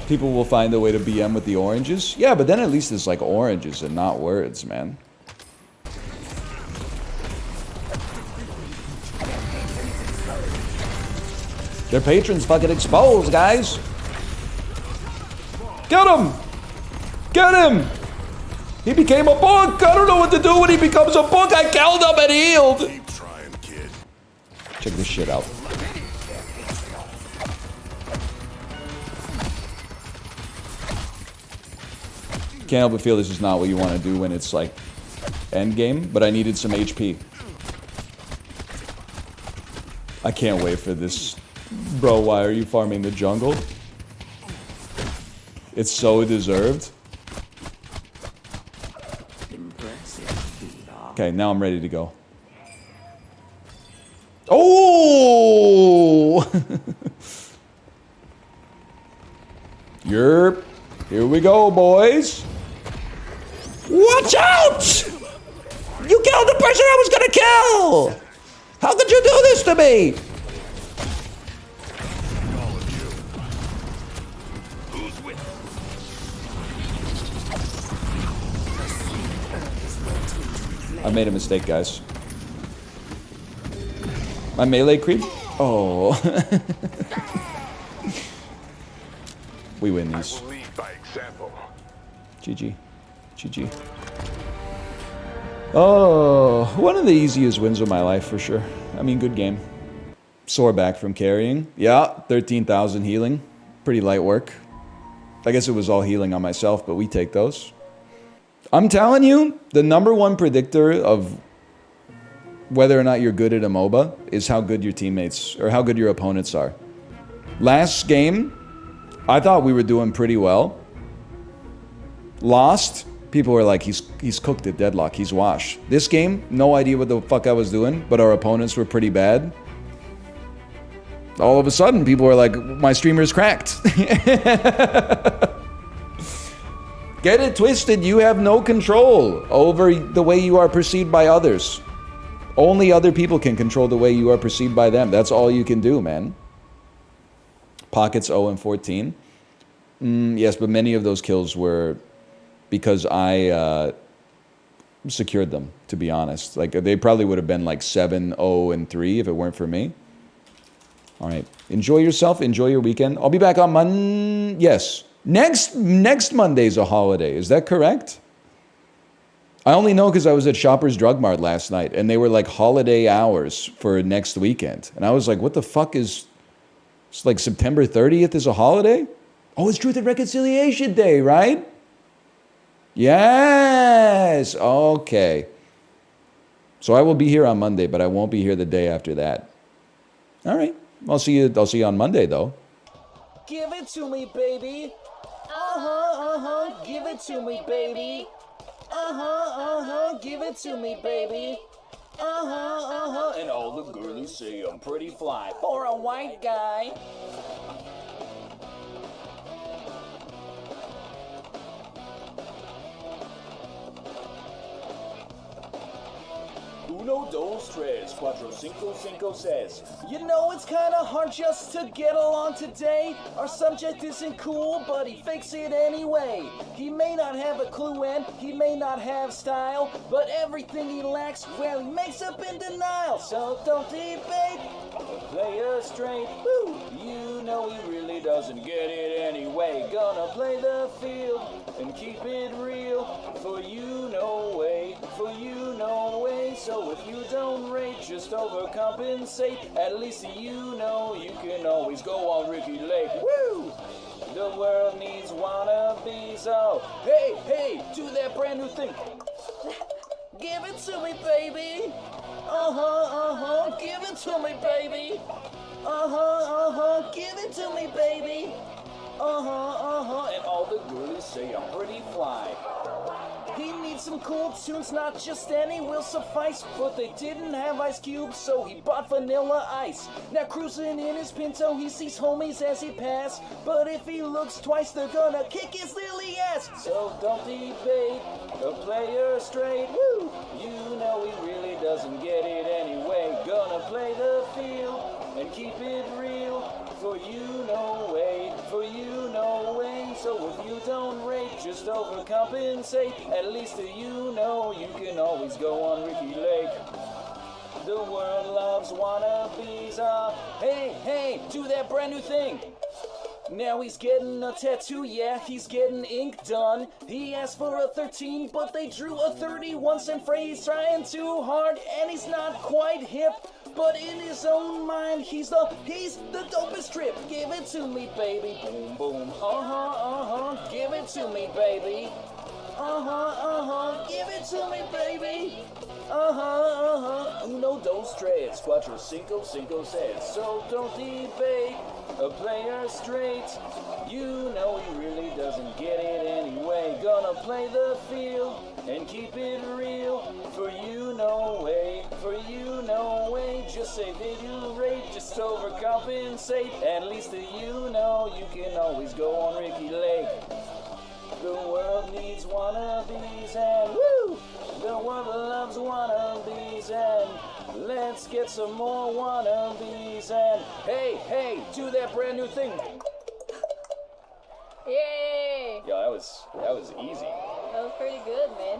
People will find a way to BM with the oranges. Yeah, but then at least it's like oranges and not words, man. Their patrons fucking exposed, guys. Get him! Get him! He became a book! I don't know what to do when he becomes a book! I killed him and healed! Keep trying, kid. Check this shit out. Can't help but feel this is not what you want to do when it's like end game, but I needed some HP. I can't wait for this. Bro, why are you farming the jungle? It's so deserved. Okay, now I'm ready to go. Oh! Yerp. Here we go, boys. Watch out! You killed the person I was gonna kill! How could you do this to me? I made a mistake, guys. My melee creep? Oh. We win these. GG. GG. Oh, one of the easiest wins of my life for sure. I mean, good game. Sore back from carrying. Yeah, 13,000 healing. Pretty light work. I guess it was all healing on myself, but we take those. I'm telling you, the #1 predictor of whether or not you're good at a MOBA is how good your teammates or how good your opponents are. Last game, I thought we were doing pretty well. Lost, people were like, he's cooked at Deadlock, he's washed. This game, no idea what the fuck I was doing, but our opponents were pretty bad. All of a sudden, people were like, my streamer's cracked. Get it twisted, you have no control over the way you are perceived by others. Only other people can control the way you are perceived by them. That's all you can do, man. Pockets 0 and 14. Yes, but many of those kills were because I secured them, to be honest. Like, they probably would have been like 7, 0, and 3 if it weren't for me. All right. Enjoy yourself. Enjoy your weekend. I'll be back on Monday. Yes. Next Monday's a holiday. Is that correct? I only know because I was at Shoppers Drug Mart last night, and they were like holiday hours for next weekend. And I was like, what the fuck is It's like September 30th is a holiday? Oh, it's Truth and Reconciliation Day, right? Yes. Okay. So I will be here on Monday, but I won't be here the day after that. All right. I'll see you on Monday though. Give it to me, baby. Give it to me, baby. Give it to me, baby. And all the girlies say I'm pretty fly for a white guy. Uno, dos, tres, cuatro, cinco, cinco, seis. You know it's kinda hard just to get along today. Our subject isn't cool, but he fakes it anyway. He may not have a clue and he may not have style, but everything he lacks, well, he makes up in denial. So don't debate, play us straight. Woo! You know he really doesn't get it anyway. Gonna play the field and keep it real. For you no way, for you no way. So if you don't rate, just overcompensate. At least you know you can always go on Ricky Lake. Woo! The world needs wannabes. Oh, hey, hey, do that brand new thing. Give it to me, baby. Give it to me, baby. Give it to me, baby. And all the girlies say I'm pretty fly. He needs some cool tunes, not just any will suffice. But they didn't have ice cubes, so he bought vanilla ice. Now cruising in his Pinto, he sees homies as he pass. But if he looks twice, they're gonna kick his lily ass. So don't debate, the player straight. Woo! You know he really doesn't get it anyway. Gonna play the field and keep it real. For you no way, for you no way. So if you don't rate, just overcompensate. At least you know you can always go on Ricky Lake. The world loves wannabes. Hey, hey, do that brand new thing. Now he's getting a tattoo, yeah, he's getting ink done. He asked for a 13, but they drew a 31. Sent Faze trying too hard, and he's not quite hip. But in his own mind, he's the dopest trip. Give it to me, baby. Boom, boom. Give it to me, baby. Give it to me, baby. Uno, dos, tres, cuatro, cinco, cinco, seis. So don't debate, a player straight. You know he really doesn't get it anyway. Gonna play the field and keep it real. For you no way, for you no way. Just say that you rate, just overcompensate. At least you know you can always go on Ricky Lake. The world needs wannabes and woo! The world loves wannabes and let's get some more wannabes and hey, hey, do that brand new thing. Yay! Yo, that was easy. That was pretty good, man.